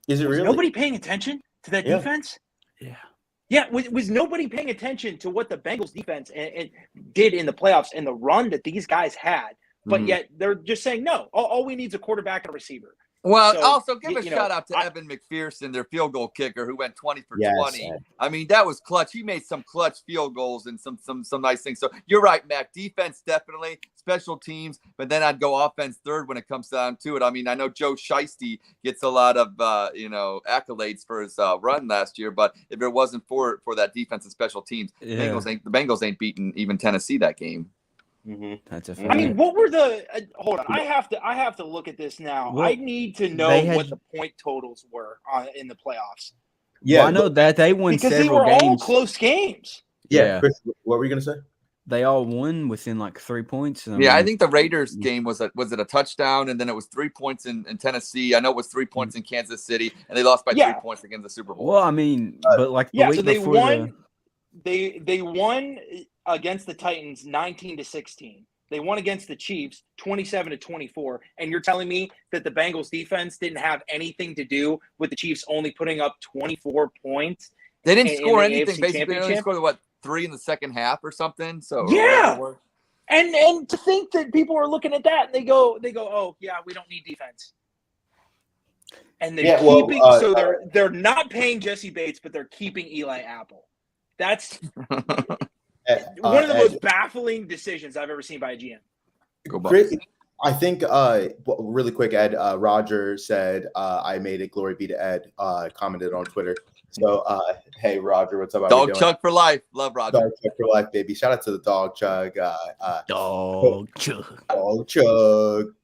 Is it was really? Nobody paying attention to that defense? Yeah. Was nobody paying attention to what the Bengals defense and did in the playoffs and the run that these guys had? But yet they're just saying, no, all we need is a quarterback and a receiver. Well, also give a shout out to Evan McPherson, their field goal kicker, who went 20 for 20. I mean, that was clutch. He made some clutch field goals and some nice things. So you're right, Mac. Defense, definitely. Special teams. But then I'd go offense third when it comes down to it. I mean, I know Joe Shiesty gets a lot of, accolades for his run last year. But if it wasn't for that defense and special teams, the Bengals ain't beaten even Tennessee that game. Mm-hmm. That's a fact. I mean, what were the hold on? I have to look at this now. Well, I need to know what the point totals were in the playoffs. Yeah, I know that they won because several they were games. all close games. Yeah. Chris, what were you gonna say? They all won within like 3 points. I think the Raiders game was it a touchdown, and then it was 3 points in Tennessee. I know it was 3 points in Kansas City, and they lost by 3 points against the Super Bowl. Well, I mean, but like the week so they before won. They won against the Titans 19-16. They won against the Chiefs 27-24. And you're telling me that the Bengals defense didn't have anything to do with the Chiefs only putting up 24 points? They didn't score anything. AFC Basically, they only scored 3 in the second half or something. So and to think that people are looking at that and they go, oh yeah, we don't need defense. And they're keeping they're not paying Jesse Bates, but they're keeping Eli Apple. That's one of the most baffling decisions I've ever seen by a GM. I think really quick, Ed, Roger said, I made it. Glory be to Ed. Commented on Twitter. So, hey, Roger, what's up? Dog Chug for life. Love Roger. Dog Chug for life, baby. Shout out to the Dog Chug. Dog Chug. Dog Chug.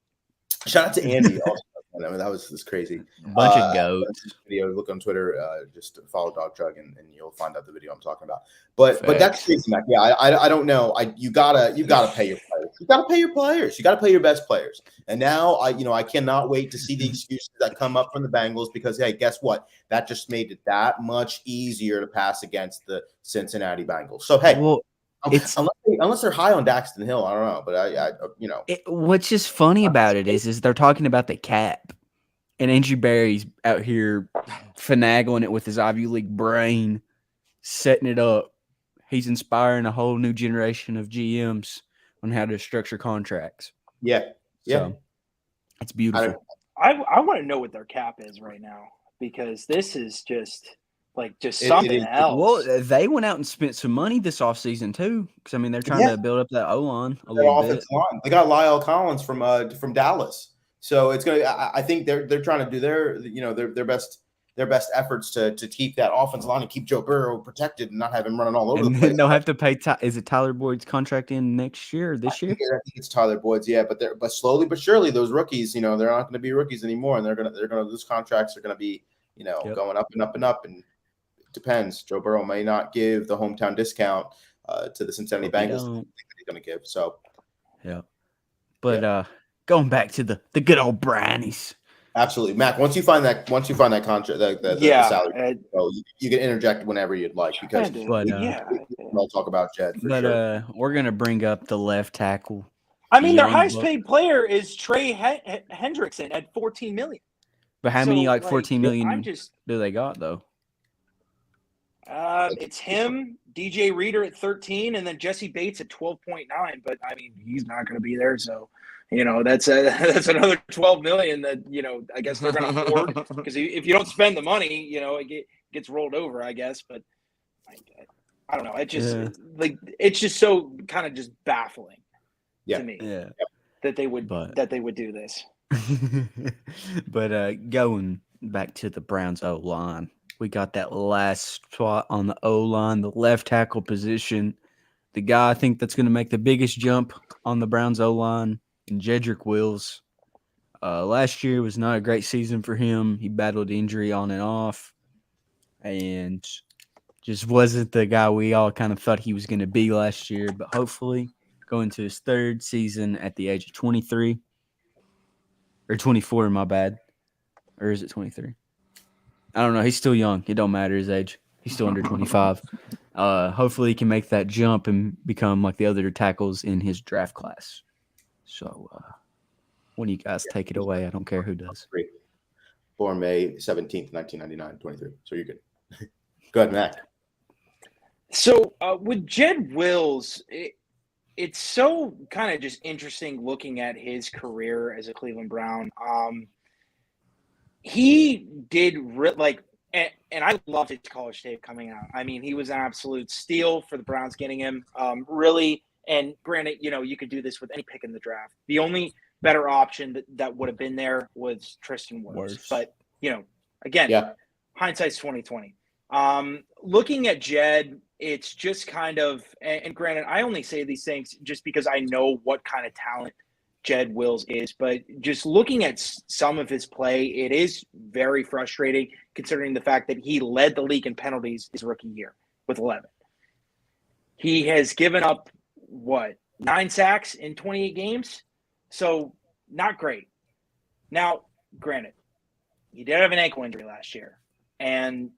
Shout out to Andy also. I mean, that was crazy. Bunch of goats. Video. Look on Twitter. Just follow Dog Chug, and you'll find out the video I'm talking about. But that's crazy, Mac. Yeah, I don't know. You gotta pay your players. You gotta pay your players. You gotta pay your best players. And now I cannot wait to see the excuses that come up from the Bengals because hey, guess what? That just made it that much easier to pass against the Cincinnati Bengals. So hey. Well, unless they're high on Daxton Hill, I don't know, but what's just funny about it is they're talking about the cap, and Andrew Berry's out here finagling it with his Ivy League brain, setting it up. He's inspiring a whole new generation of GMs on how to structure contracts. Yeah, so, it's beautiful. I want to know what their cap is right now because this is just like just It something is. else. Well, they went out and spent some money this offseason too, because I mean they're trying Yeah. to build up that O-line a That little bit. offensive line. They got Lyle Collins from Dallas, so it's gonna. I think they're trying to do their best efforts to keep that offensive line and keep Joe Burrow protected and not have him running all over And the then place. they'll have to pay. Is it Tyler Boyd's contract in next year or this year? I think it's Tyler Boyd's, yeah, but slowly but surely those rookies, they're not going to be rookies anymore, and they're gonna those contracts are going to be Yep. going up and up and up, and it depends. Joe Burrow may not give the hometown discount to the Cincinnati Bengals. I think that he's going to give. So yeah, but going back to the good old Brownies. absolutely, Mac. Once you find that contract, the salary, you can interject whenever you'd like because we'll talk about Jed for sure. We're gonna bring up the left tackle. I mean, their young highest buck. paid player is Trey Hendrickson at $14 million. But how many 14 million I'm just do they got though? it's him, DJ Reader at 13, and then Jesse Bates at 12.9. But I mean, he's not going to be there, so that's another 12 million that I guess they're going to afford because if you don't spend the money, it gets rolled over, I guess. But I don't know. It just it's just so kind of just baffling to me that they would do this. But going back to the Browns O-line, we got that last spot on the O-line, the left tackle position. The guy I think that's going to make the biggest jump on the Browns O-line, Jedrick Wills. Last year was not a great season for him. He battled injury on and off and just wasn't the guy we all kind of thought he was going to be last year. But hopefully going to his third season at the age of 23 or 24, my bad. Or is it 23? I don't know. He's still young. It don't matter his age. He's still under 25. Hopefully he can make that jump and become like the other tackles in his draft class. So when you guys take it away, I don't care who does. Born May 17th, 1999, 23. So you're good. Go ahead, Mac. So with Jed Wills, it's so kind of just interesting looking at his career as a Cleveland Brown. He did and I loved his college tape coming out. I mean, he was an absolute steal for the Browns getting him. Really, and granted, you could do this with any pick in the draft. The only better option that would have been there was Tristan Wirfs. But again, hindsight's 2020. Looking at Jed, it's just kind of, and granted, I only say these things just because I know what kind of talent Jed Wills is, but just looking at some of his play, it is very frustrating considering the fact that he led the league in penalties his rookie year with 11. He has given up 9 sacks in 28 games, so not great. Now, granted, he did have an ankle injury last year, and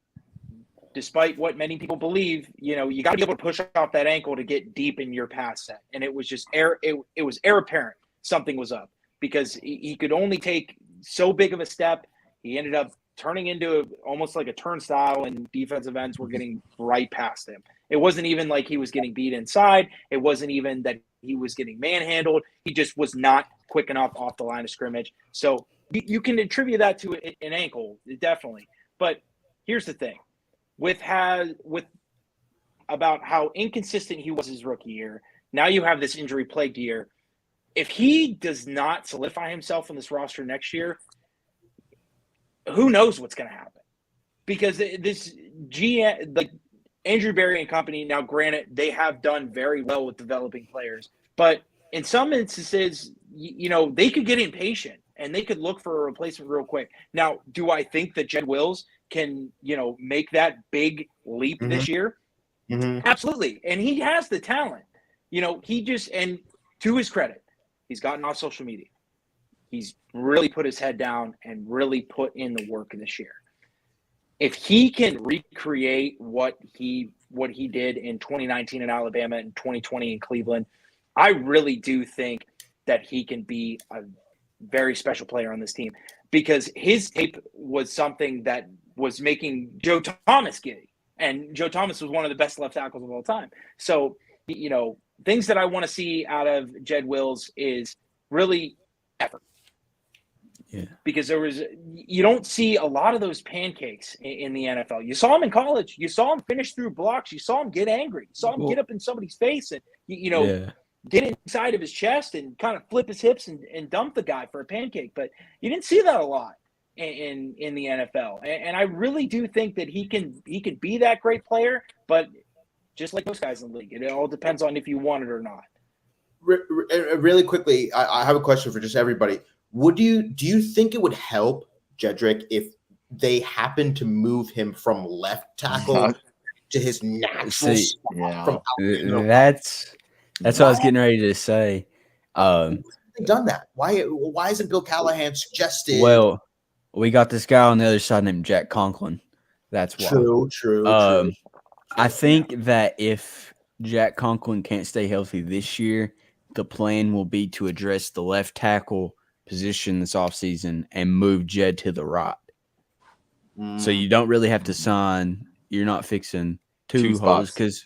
despite what many people believe, you got to be able to push off that ankle to get deep in your pass set, and it was just it was apparent something was up because he could only take so big of a step. He ended up turning into almost like a turnstile, and defensive ends were getting right past him. It wasn't even like he was getting beat inside. It wasn't even that he was getting manhandled. He just was not quick enough off the line of scrimmage. So you can attribute that to an ankle, definitely. But here's the thing. With about how inconsistent he was his rookie year, now you have this injury-plagued year. If he does not solidify himself on this roster next year, who knows what's going to happen? Because this GM, like Andrew Berry and company, now granted, they have done very well with developing players, but in some instances, they could get impatient and they could look for a replacement real quick. Now, do I think that Jed Wills can, make that big leap this year? Mm-hmm. Absolutely. And he has the talent. And to his credit, he's gotten off social media. He's really put his head down and really put in the work this year. If he can recreate what he did in 2019 in Alabama and 2020 in Cleveland, I really do think that he can be a very special player on this team because his tape was something that was making Joe Thomas giddy. And Joe Thomas was one of the best left tackles of all time. So, things that I want to see out of Jed Wills is really effort. Yeah. Because you don't see a lot of those pancakes in the NFL. You saw him in college. You saw him finish through blocks. You saw him get angry. You saw him get up in somebody's face and, get inside of his chest and kind of flip his hips and dump the guy for a pancake. But you didn't see that a lot in the NFL. And I really do think that he could be that great player, but just like most guys in the league, it all depends on if you want it or not. Really quickly, I have a question for just everybody. Do you think it would help Jedrick if they happen to move him from left tackle to his natural spot? That's what I was getting ready to say. They've done that. Why isn't Bill Callahan suggested? Well, we got this guy on the other side named Jack Conklin. That's why. True. I think that if Jack Conklin can't stay healthy this year, the plan will be to address the left tackle position this offseason and move Jed to the right. So you don't really have to sign. You're not fixing two holes because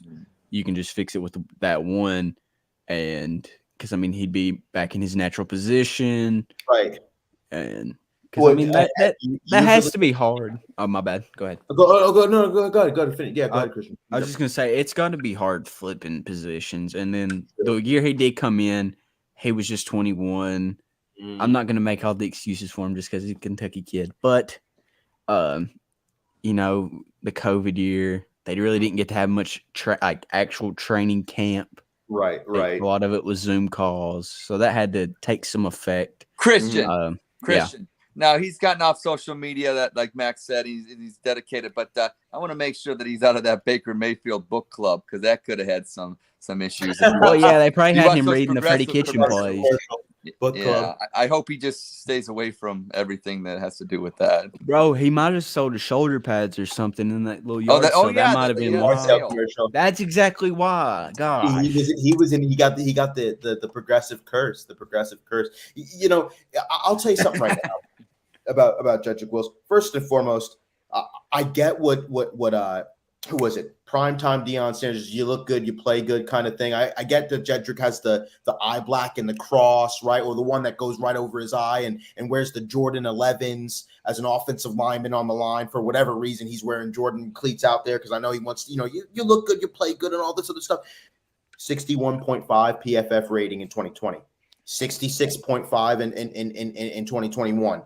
you can just fix it with that one. And because, he'd be back in his natural position. Right. And because, that has to be hard. Oh, my bad. Go ahead. Go ahead. Finish. Yeah, go ahead, Christian. I was just going to say, it's got to be hard flipping positions. And then the year he did come in, he was just 21. I'm not going to make all the excuses for him just because he's a Kentucky kid. But, the COVID year, they really didn't get to have much actual training camp. Right. A lot of it was Zoom calls. So that had to take some effect. Christian. Now, he's gotten off social media that, like Max said, he's dedicated. But I want to make sure that he's out of that Baker Mayfield book club because that could have had some issues. Well, yeah, they probably had him reading the Freddie Kitchen plays. Book club. I hope he just stays away from everything that has to do with that. Bro, he might have sold his shoulder pads or something in that little yard. That might have been why. That's exactly why. God, he got the progressive curse. I'll tell you something right now about Jedrick Wills. First and foremost, I get what who was it? Primetime Deion Sanders, you look good, you play good kind of thing. I get that Jedrick has the eye black and the cross, right? Or the one that goes right over his eye and wears the Jordan 11s as an offensive lineman on the line. For whatever reason, he's wearing Jordan cleats out there because I know he wants, you look good, you play good and all this other stuff. 61.5 PFF rating in 2020, 66.5 in 2021.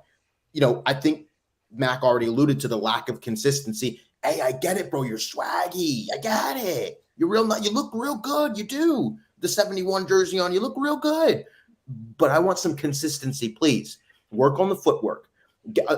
I think Mac already alluded to the lack of consistency. Hey, I get it, bro. You're swaggy. I got it. You look real good. You do. The 71 jersey on, you look real good. But I want some consistency, please. Work on the footwork.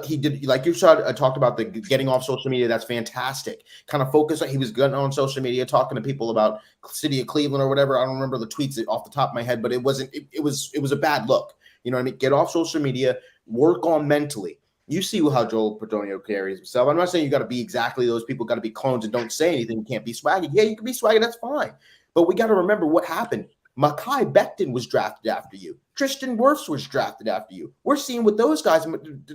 He did, like you saw, I talked about the getting off social media. That's fantastic. Kind of focus on, he was good on social media, talking to people about city of Cleveland or whatever. I don't remember the tweets off the top of my head, but it was a bad look. You know what I mean? Get off social media, work on mentally. You see how Joel Pedonio carries himself. I'm not saying you got to be exactly those people, got to be clones and don't say anything. You can't be swaggy. Yeah, you can be swaggy. That's fine. But we got to remember what happened. Mekhi Becton was drafted after you. Tristan Wirfs was drafted after you. We're seeing with those guys,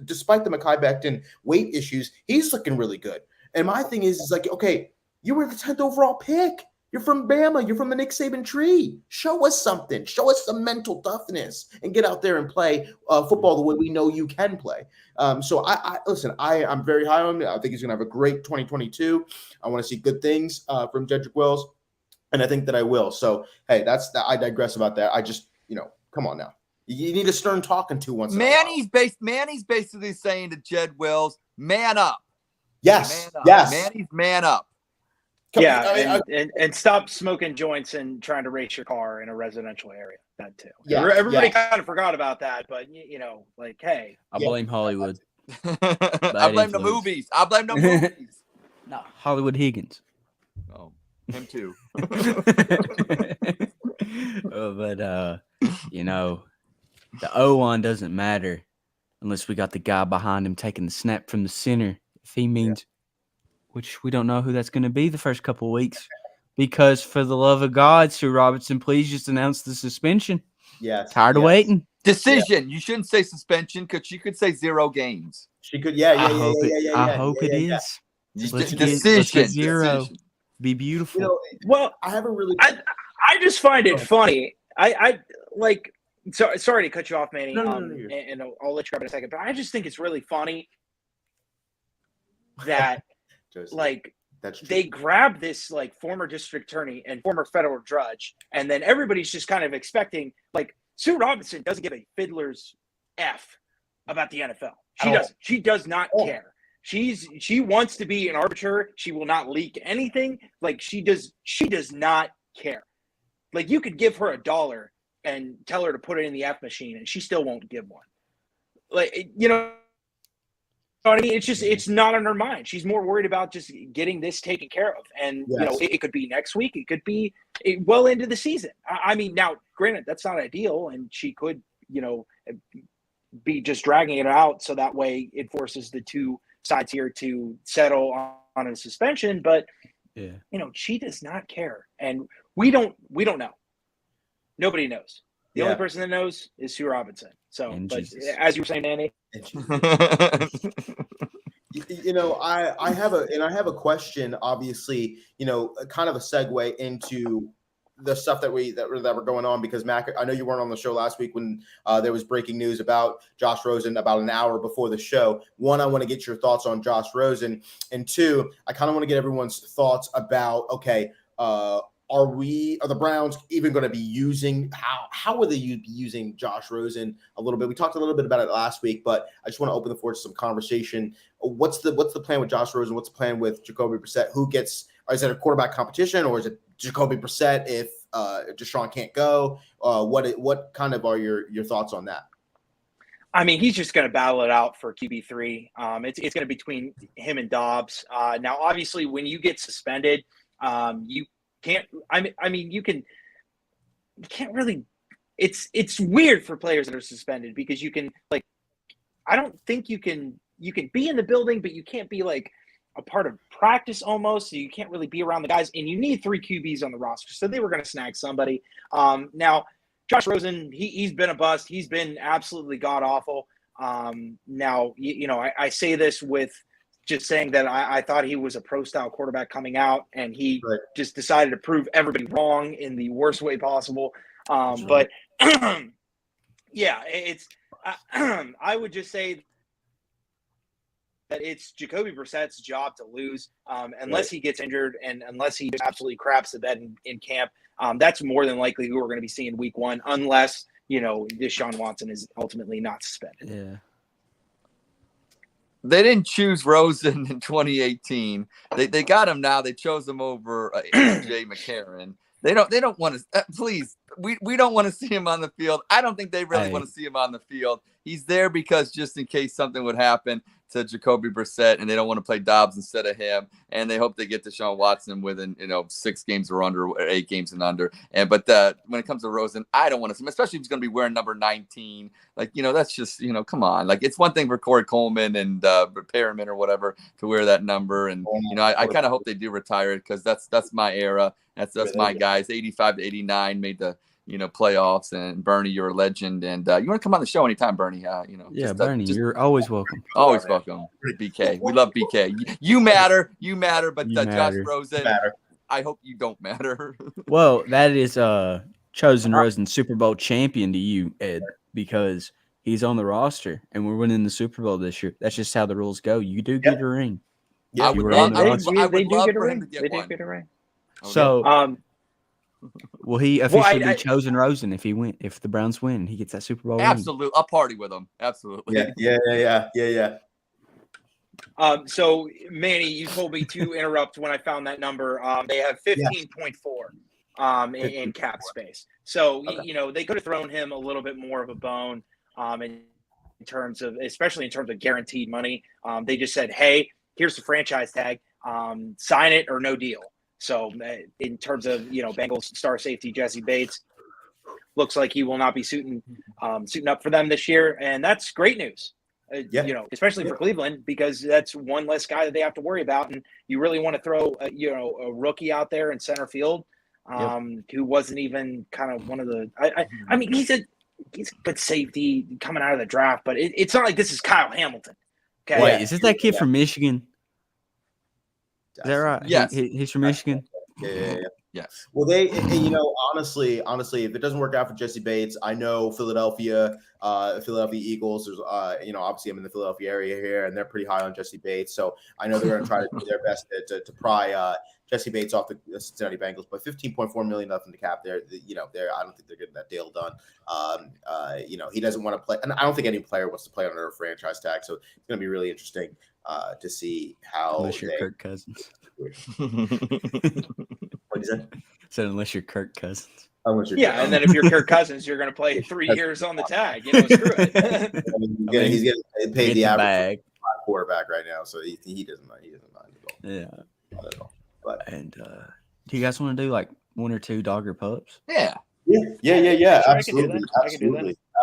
despite the Mekhi Becton weight issues, he's looking really good. And my thing is like, okay, you were the 10th overall pick. You're from Bama. You're from the Nick Saban tree. Show us something. Show us some mental toughness and get out there and play football the way we know you can play. So I'm very high on him. I think he's going to have a great 2022. I want to see good things from Jedrick Wills, and I think that I will. So, hey, I digress about that. I just, come on now. You need a stern talking to once. Manny's basically saying to Jed Wills, man up. Yes. Man up. Yes. Manny's man up. And stop smoking joints and trying to race your car in a residential area. That too. Yeah, everybody kind of forgot about that, but hey, I blame Hollywood. I blame the movies. No, Hollywood Higgins. Oh, him too. But the O-line doesn't matter unless we got the guy behind him taking the snap from the center. If he means. Which we don't know who that's going to be the first couple of weeks, because for the love of God, Sue Robinson, please just announce the suspension. Yes. Tired of waiting. Decision. Yeah. You shouldn't say suspension because she could say 0 games. She could. I hope it is. Let's get 0. Be beautiful. Well, I have a really. I just find it funny. I like sorry to cut you off, Manny. No, and I'll let you grab it in a second. But I just think it's really funny that like that's true. they grab this like former district attorney and former federal judge, and then everybody's just kind of expecting like Sue Robinson doesn't give a fiddler's F about the NFL. She doesn't. She does not care. She wants to be an arbiter. She will not leak anything. Like she does not care. Like you could give her $1 and tell her to put it in the F machine and she still won't give one. Like, you know what I mean? It's not on her mind. She's more worried about just getting this taken care of. And, you know, it could be next week. It could be well into the season. I mean, now, granted, that's not ideal. And she could, you know, be just dragging it out. So that way it forces the two sides here to settle on a suspension. But, you know, she does not care. And we don't know. Nobody knows. The only person that knows is Sue Robinson. So, but as you were saying, Danny. You know, I have a question, obviously, you know, kind of a segue into the stuff that were going on, because Mac, I know you weren't on the show last week when there was breaking news about Josh Rosen about an hour before the show. One, I want to get your thoughts on Josh Rosen, and two, I kind of want to get everyone's thoughts about, okay, are the Browns even going to be using, how will they be using Josh Rosen a little bit? We talked a little bit about it last week, but I just want to open the floor to some conversation. What's the plan with Josh Rosen? What's the plan with Jacoby Brissett? Is it a quarterback competition, or is it Jacoby Brissett if Deshaun can't go? What kind of are your thoughts on that? I mean, he's just going to battle it out for QB3. It's going to be between him and Dobbs. Now, obviously, when you get suspended, you can't. I mean, you can't really. It's weird for players that are suspended because you can like. I don't think you can be in the building, but you can't be like a part of practice almost. So you can't really be around the guys, and you need 3 QBs on the roster. So they were going to snag somebody. Now, Josh Rosen, he's been a bust. He's been absolutely god awful. Now, you know, I say this with just saying that I thought he was a pro-style quarterback coming out, and he just decided to prove everybody wrong in the worst way possible. But, yeah, it's I would just say that it's Jacoby Brissett's job to lose unless he gets injured and unless he just absolutely craps the bed in camp. That's more than likely who we're going to be seeing week 1, unless, you know, Deshaun Watson is ultimately not suspended. Yeah. They didn't choose Rosen in 2018. They got him now. They chose him over Jay McCarron. They don't want to. Please, we don't want to see him on the field. I don't think they really want to see him on the field. He's there because just in case something would happen to Jacoby Brissett, and they don't want to play Dobbs instead of him, and they hope they get Deshaun Watson within 6 games or under, or 8 games and under. But when it comes to Rosen, I don't want to see him, especially if he's going to be wearing number 19. Like, that's just come on. Like, it's one thing for Corey Coleman and Perriman or whatever to wear that number, and I kind of hope they do retire it because that's my era. That's my guys. 85 to 89 made the playoffs, and Bernie, you're a legend, and you want to come on the show anytime, Bernie. Bernie, you're always welcome. Always welcome, BK. We love BK. You matter, but You Josh matter. Rosen, I hope you don't matter. Well, that is chosen Rosen Super Bowl champion to you, Ed, because he's on the roster and we're winning the Super Bowl this year. That's just how the rules go. You do get a ring. Yeah, I would love for him to get one. Get a ring. Okay. So, will he officially be chosen Rosen if the Browns win? He gets that Super Bowl ring. Absolutely, I'll party with him. Absolutely. Yeah. So Manny, you told me to interrupt when I found that number. They have 15.4 in cap space. So they could have thrown him a little bit more of a bone in terms of, especially in terms of guaranteed money. They just said, hey, here's the franchise tag, sign it or no deal. So in terms of, Bengals star safety Jesse Bates, looks like he will not be suiting up for them this year. And that's great news, especially for Cleveland, because that's one less guy that they have to worry about. And you really want to throw, a rookie out there in center field who wasn't even kind of one of the – I mean, he's a good safety coming out of the draft, but it's not like this is Kyle Hamilton. Okay? Wait, is this that kid from Michigan? Is that right? Yes. He's from Michigan. Yeah. Yes. Well, honestly, if it doesn't work out for Jesse Bates, I know Philadelphia Eagles. There's, obviously I'm in the Philadelphia area here, and they're pretty high on Jesse Bates. So I know they're going to try to do their best to pry Jesse Bates off the Cincinnati Bengals. But $15.4 million, nothing to cap there. I don't think they're getting that deal done. He doesn't want to play, and I don't think any player wants to play under a franchise tag. So it's going to be really interesting to see how. Unless you're Kirk Cousins. What is that? Said unless you're Kirk Cousins. Yeah, and then if you're Kirk Cousins, you're going to play 3 years on the tag. Screw it. He's getting paid the average bag. quarterback right now, so he doesn't mind. He doesn't mind at all. Yeah. Not at all. But do you guys want to do like 1 or 2 Dogger pups? Yeah. Sure,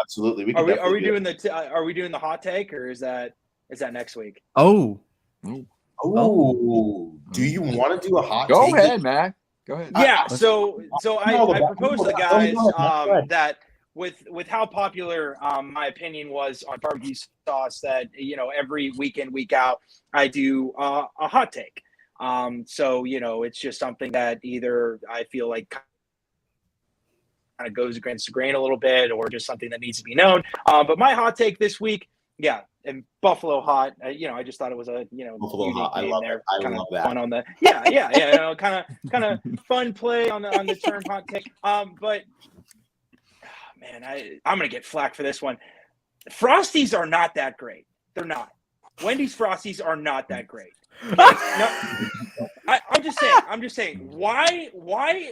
Absolutely. Are we doing the hot take, or is that next week? Oh, do you want to do a hot Go take? Go ahead, Mac. Go ahead. Yeah. So I proposed to the guys that with how popular my opinion was on barbecue sauce, that every week in, week out I do a hot take. So it's just something that either I feel like kind of goes against the grain a little bit, or just something that needs to be known. But my hot take this week, and Buffalo hot. I just thought it was a Buffalo hot. I love it. I love that. Fun on the kind of fun play on the term hot take. But man, I'm gonna get flack for this one. Frosties are not that great. They're not. Wendy's Frosties are not that great. I'm just saying. Why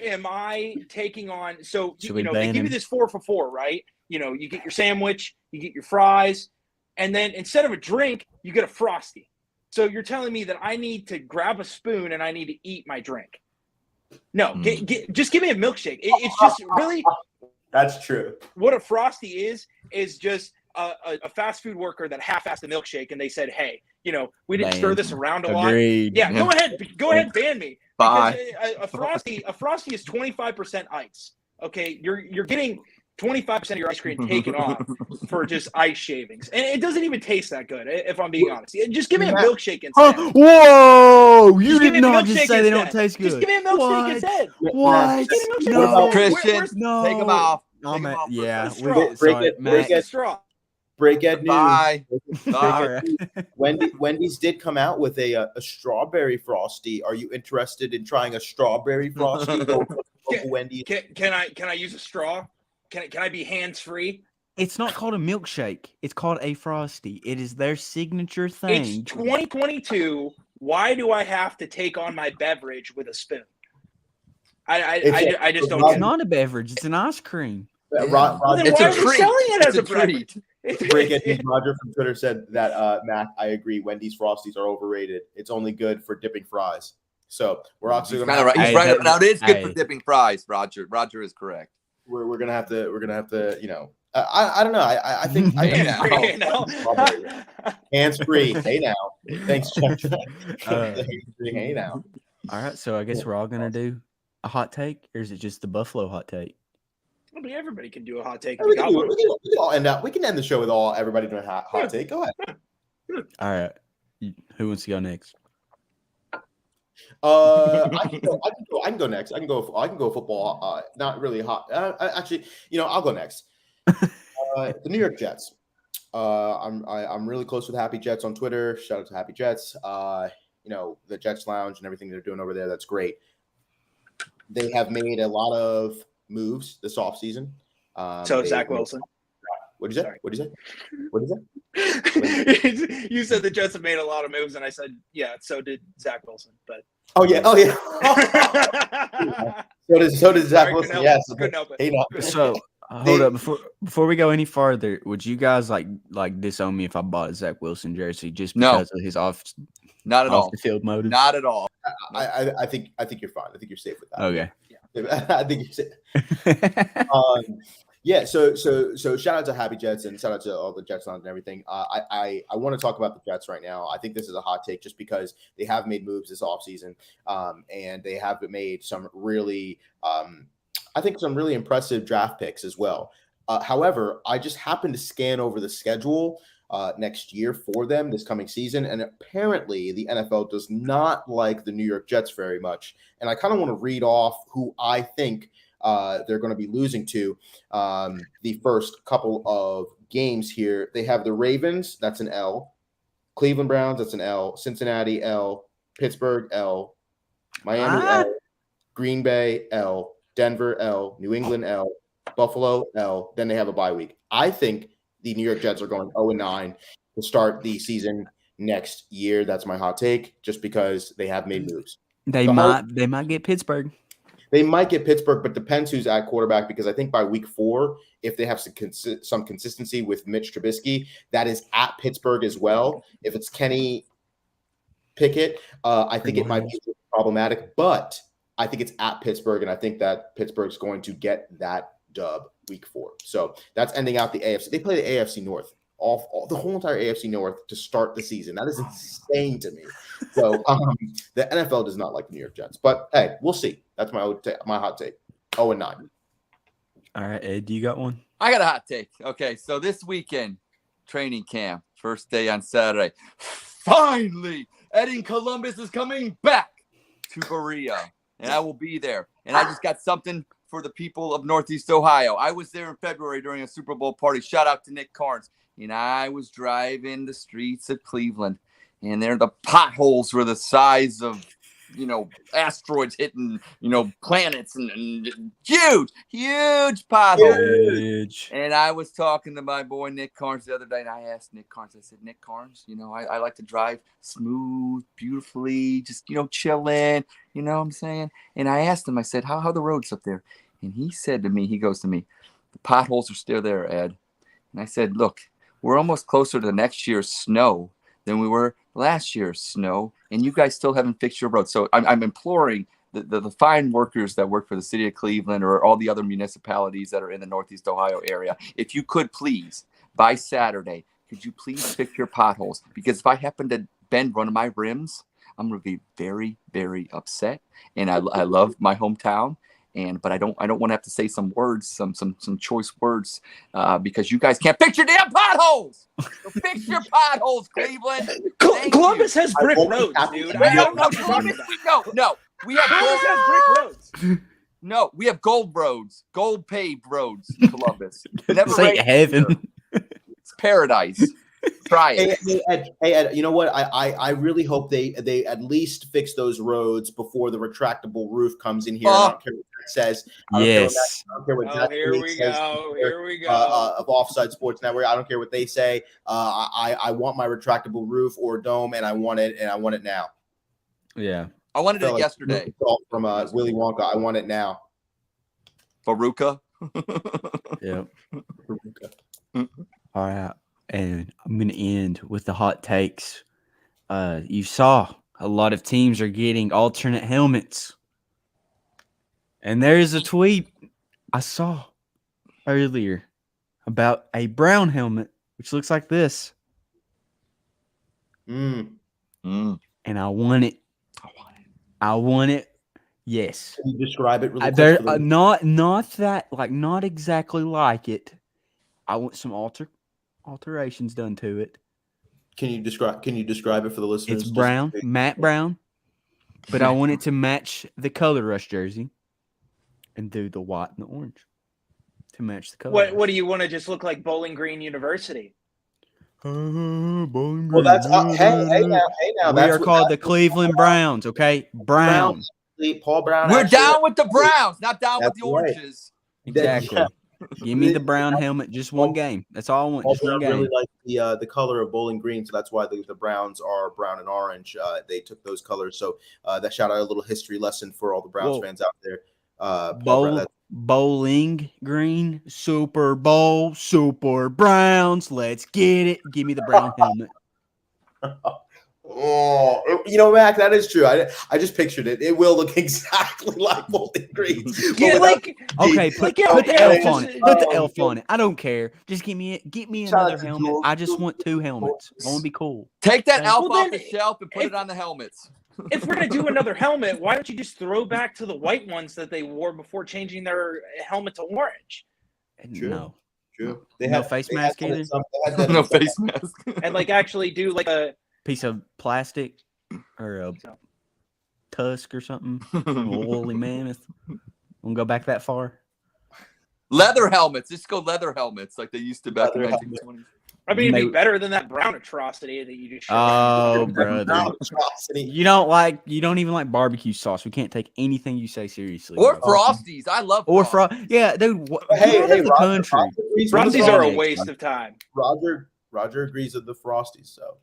am I taking on? So they give you this 4 for $4, right? You get your sandwich, you get your fries, and then instead of a drink, you get a Frosty. So you're telling me that I need to grab a spoon and I need to eat my drink? No, just give me a milkshake. It's just really. That's true. What a Frosty is just a fast food worker that half-assed a milkshake, and they said, "Hey, we didn't stir this around a lot." Yeah, go ahead, ban me. Bye. Because a frosty is 25% ice. Okay, you're getting 25% of your ice cream taken off for just ice shavings, and it doesn't even taste that good. If I'm being honest, just give me a milkshake instead. Whoa! You did not just say they don't taste good. Just give me a milkshake instead. What? No, Christian, no. take them off. Yeah, break a straw. Breakhead news. Bye. Wendy's did come out with a strawberry frosty. Are you interested in trying a strawberry frosty? Wendy's. Can I use a straw? Can I be hands free? It's not called a milkshake. It's called a frosty. It is their signature thing. It's 2022. Why do I have to take on my beverage with a spoon? I just don't get it. It's not a beverage. It's an ice cream. Then why are we selling it as a treat? Roger from Twitter said that, Mac, I agree. Wendy's Frosties are overrated. It's only good for dipping fries. So we're actually he's right. Now it is good for dipping fries. Roger is correct. We're gonna have to. I don't know. I think hands free. Hey now. Thanks, Chuck. Hey now. All right. So I guess we're all gonna do a hot take, or is it just the Buffalo hot take? I mean, everybody can do a hot take. We can end the show with everybody doing a hot take. Go ahead. All right. Who wants to go next? I can go next. I can go football. Not really hot. Actually, I'll go next. The New York Jets. I'm really close with Happy Jets on Twitter. Shout out to Happy Jets. The Jets Lounge and everything they're doing over there. That's great. They have made a lot of moves this offseason. Zach Wilson. What'd you say? What'd you say? You said the Jets have made a lot of moves, and I said, yeah, so did Zach Wilson. But oh yeah. So did Zach Wilson. Yes. Couldn't help it. Hey, no. So hold up before we go any farther. Would you guys like disown me if I bought a Zach Wilson jersey just because of his not at all the field motive? Not at all. I think you're fine. I think you're safe with that. Okay. Yeah. I think you're safe. Yeah, so shout out to Happy Jets and shout out to all the Jets fans and everything. I want to talk about the Jets right now. I think this is a hot take just because they have made moves this offseason, and they have made some really, some really impressive draft picks as well. However, I just happened to scan over the schedule next year for them this coming season. And apparently the NFL does not like the New York Jets very much. And I kind of want to read off who I think they're going to be losing to the first couple of games here. They have the Ravens, that's an L. Cleveland Browns, that's an L. Cincinnati, L. Pittsburgh, L. Miami, L. Green Bay, L. Denver, L. New England, L. Buffalo, L. Then they have a bye week. I think the New York Jets are going 0-9 to start the season next year. That's my hot take, just because they have made moves. They might get Pittsburgh. They might get Pittsburgh, but depends who's at quarterback, because I think by week 4, if they have some consistency with Mitch Trubisky, that is at Pittsburgh as well. If it's Kenny Pickett, I think it might be problematic, but I think it's at Pittsburgh, and I think that Pittsburgh's going to get that dub week 4. So that's ending out the AFC. They play the AFC North, all the whole entire AFC North to start the season. That is insane to me. So the NFL does not like the New York Jets, but hey, we'll see. That's my hot take. 0-9. All right, Ed, you got one? I got a hot take. Okay, so this weekend, training camp, first day on Saturday. Finally, Ed in Columbus is coming back to Berea, and I will be there. And I just got something for the people of Northeast Ohio. I was there in February during a Super Bowl party. Shout out to Nick Carnes. And I was driving the streets of Cleveland, and there the potholes were the size of, asteroids hitting, planets and huge potholes. Huge. And I was talking to my boy Nick Carnes the other day, and I asked Nick Carnes, I said, Nick Carnes, I like to drive smooth, beautifully, just, chilling, you know what I'm saying? And I asked him, I said, how are the roads up there? And he goes to me, the potholes are still there, Ed. And I said, look, we're almost closer to the next year's snow than we were last year's snow, and you guys still haven't fixed your roads. So I'm imploring the fine workers that work for the city of Cleveland or all the other municipalities that are in the Northeast Ohio area, if you could please, by Saturday, could you please fix your potholes? Because if I happen to bend one of my rims, I'm going to be very, very upset. And I love my hometown. But I don't want to have to say some words, some choice words, because you guys can't fix your damn potholes. So fix your potholes, Cleveland. Columbus has brick roads, dude. No. We have brick roads. No, we have gold roads, gold paved roads in Columbus. It's like heaven. It's paradise. Try it. Hey, Ed, you know what? I really hope they at least fix those roads before the retractable roof comes in here. I don't care what that says. Yes. I don't care what that Here we go. Of Offside Sports Network. I don't care what they say. I want my retractable roof or dome, and I want it now. Yeah. I wanted it yesterday. From Willy Wonka. I want it now. Baruka. Yep. All right. And I'm going to end with the hot takes. You saw a lot of teams are getting alternate helmets. And there's a tweet I saw earlier about a brown helmet, which looks like this. And I want it. I want it. Yes. Can you describe it really quick? Not exactly like it. I want some alterations done to it. Can you describe it for the listeners? It's brown, matte brown, but I want it to match the Color Rush jersey and do the white and the orange to match the color. What do you want to just look like Bowling Green University? Bowling Green. Well, that's hey now. We are called the Cleveland Browns. Okay, Browns. Paul Brown. We're down with the Browns, not down with the oranges. Exactly. Give me the brown helmet, just one game. That's all I want. Just one game. I really like the color of Bowling Green, so that's why the Browns are brown and orange. They took those colors, so that shout out a little history lesson for all the Browns fans out there. Bowling Green, Super Bowl, Super Browns. Let's get it. Give me the brown helmet. Oh, Mac, that is true. I just pictured it. It will look exactly like Bowling Green. Yeah, put the elf on it. Put the elf on it. I don't care. Just get me another helmet. I just want 2 helmets. I want to be cool. Take that elf off the shelf and put it on the helmets. If we're going to do another helmet, why don't you just throw back to the white ones that they wore before changing their helmet to orange? No. True. No face mask either? No face mask. And like actually do like a Piece of plastic or a tusk or something. Woolly mammoth. Won't go back that far. Leather helmets. Just go leather helmets like they used to back in Leather 1920s. I mean, it'd be better than that brown atrocity that you just showed. Oh, brother. Atrocity. You don't even like barbecue sauce. We can't take anything you say seriously. Or bro. Frosties. I love Or Frosties. yeah, dude. Hey, The Roger, country. Frosties are a next waste time. of time. Roger agrees with the Frosties, so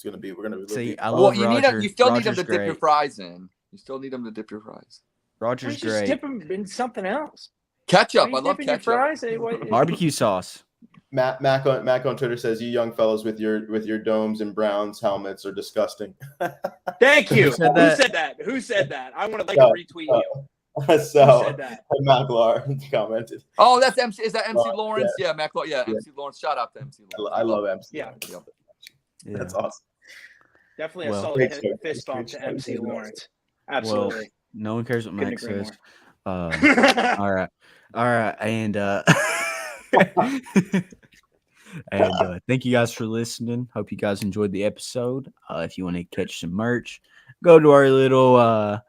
we're gonna be See, I Well, love you Roger. you still need them Roger's to dip your great. fries in. You still need them to dip your fries. Roger's Just great. dip them in something else. Ketchup. Are I you love dipping your ketchup. fries? Barbecue sauce. Mac on Twitter says you young fellows with your domes and Browns helmets are disgusting. Thank you. Who said that? Who said that? I want to No, retweet you. So Who said that? McLaurin commented. Oh, that's MC. Is that MC Oh, Lawrence? yeah. Yeah, McLaurin. Yeah, Yeah. MC Lawrence. Shout out to MC Lawrence. I love MC. Yeah. Yeah. That's awesome. Definitely a Well, solid Great story. fist bump Great to MC story. Lawrence. Absolutely. No one cares what Couldn't Max agree says. more. All right, and and thank you guys for listening. Hope you guys enjoyed the episode. If you want to catch some merch, go to our little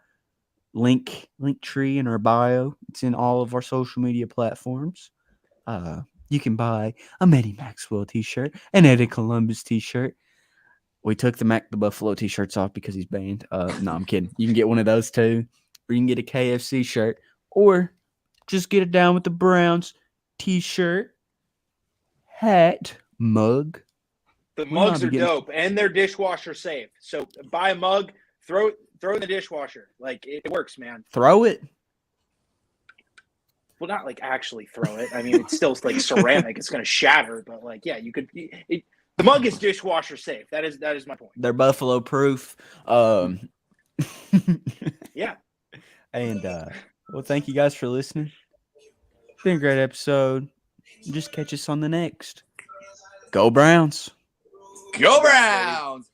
link tree in our bio. It's in all of our social media platforms. You can buy a Matty Maxwell t-shirt, an Eddie Columbus t-shirt. We took the Mac the Buffalo t-shirts off because he's banned. No, I'm kidding. You can get one of those too, or you can get a KFC shirt, or just get it down with the Browns t-shirt, hat, mug. The We might mugs be are getting- dope and they're dishwasher safe. So buy a mug, throw it in the dishwasher. Like it works, man. Throw it. Well, not like actually throw it. I mean, it's still like ceramic. It's going to shatter, but like, yeah, you could. The mug is dishwasher safe. That is my point. They're Buffalo proof. Yeah. And well, thank you guys for listening. It's been a great episode. Just catch us on the next. Go Browns. Go Browns!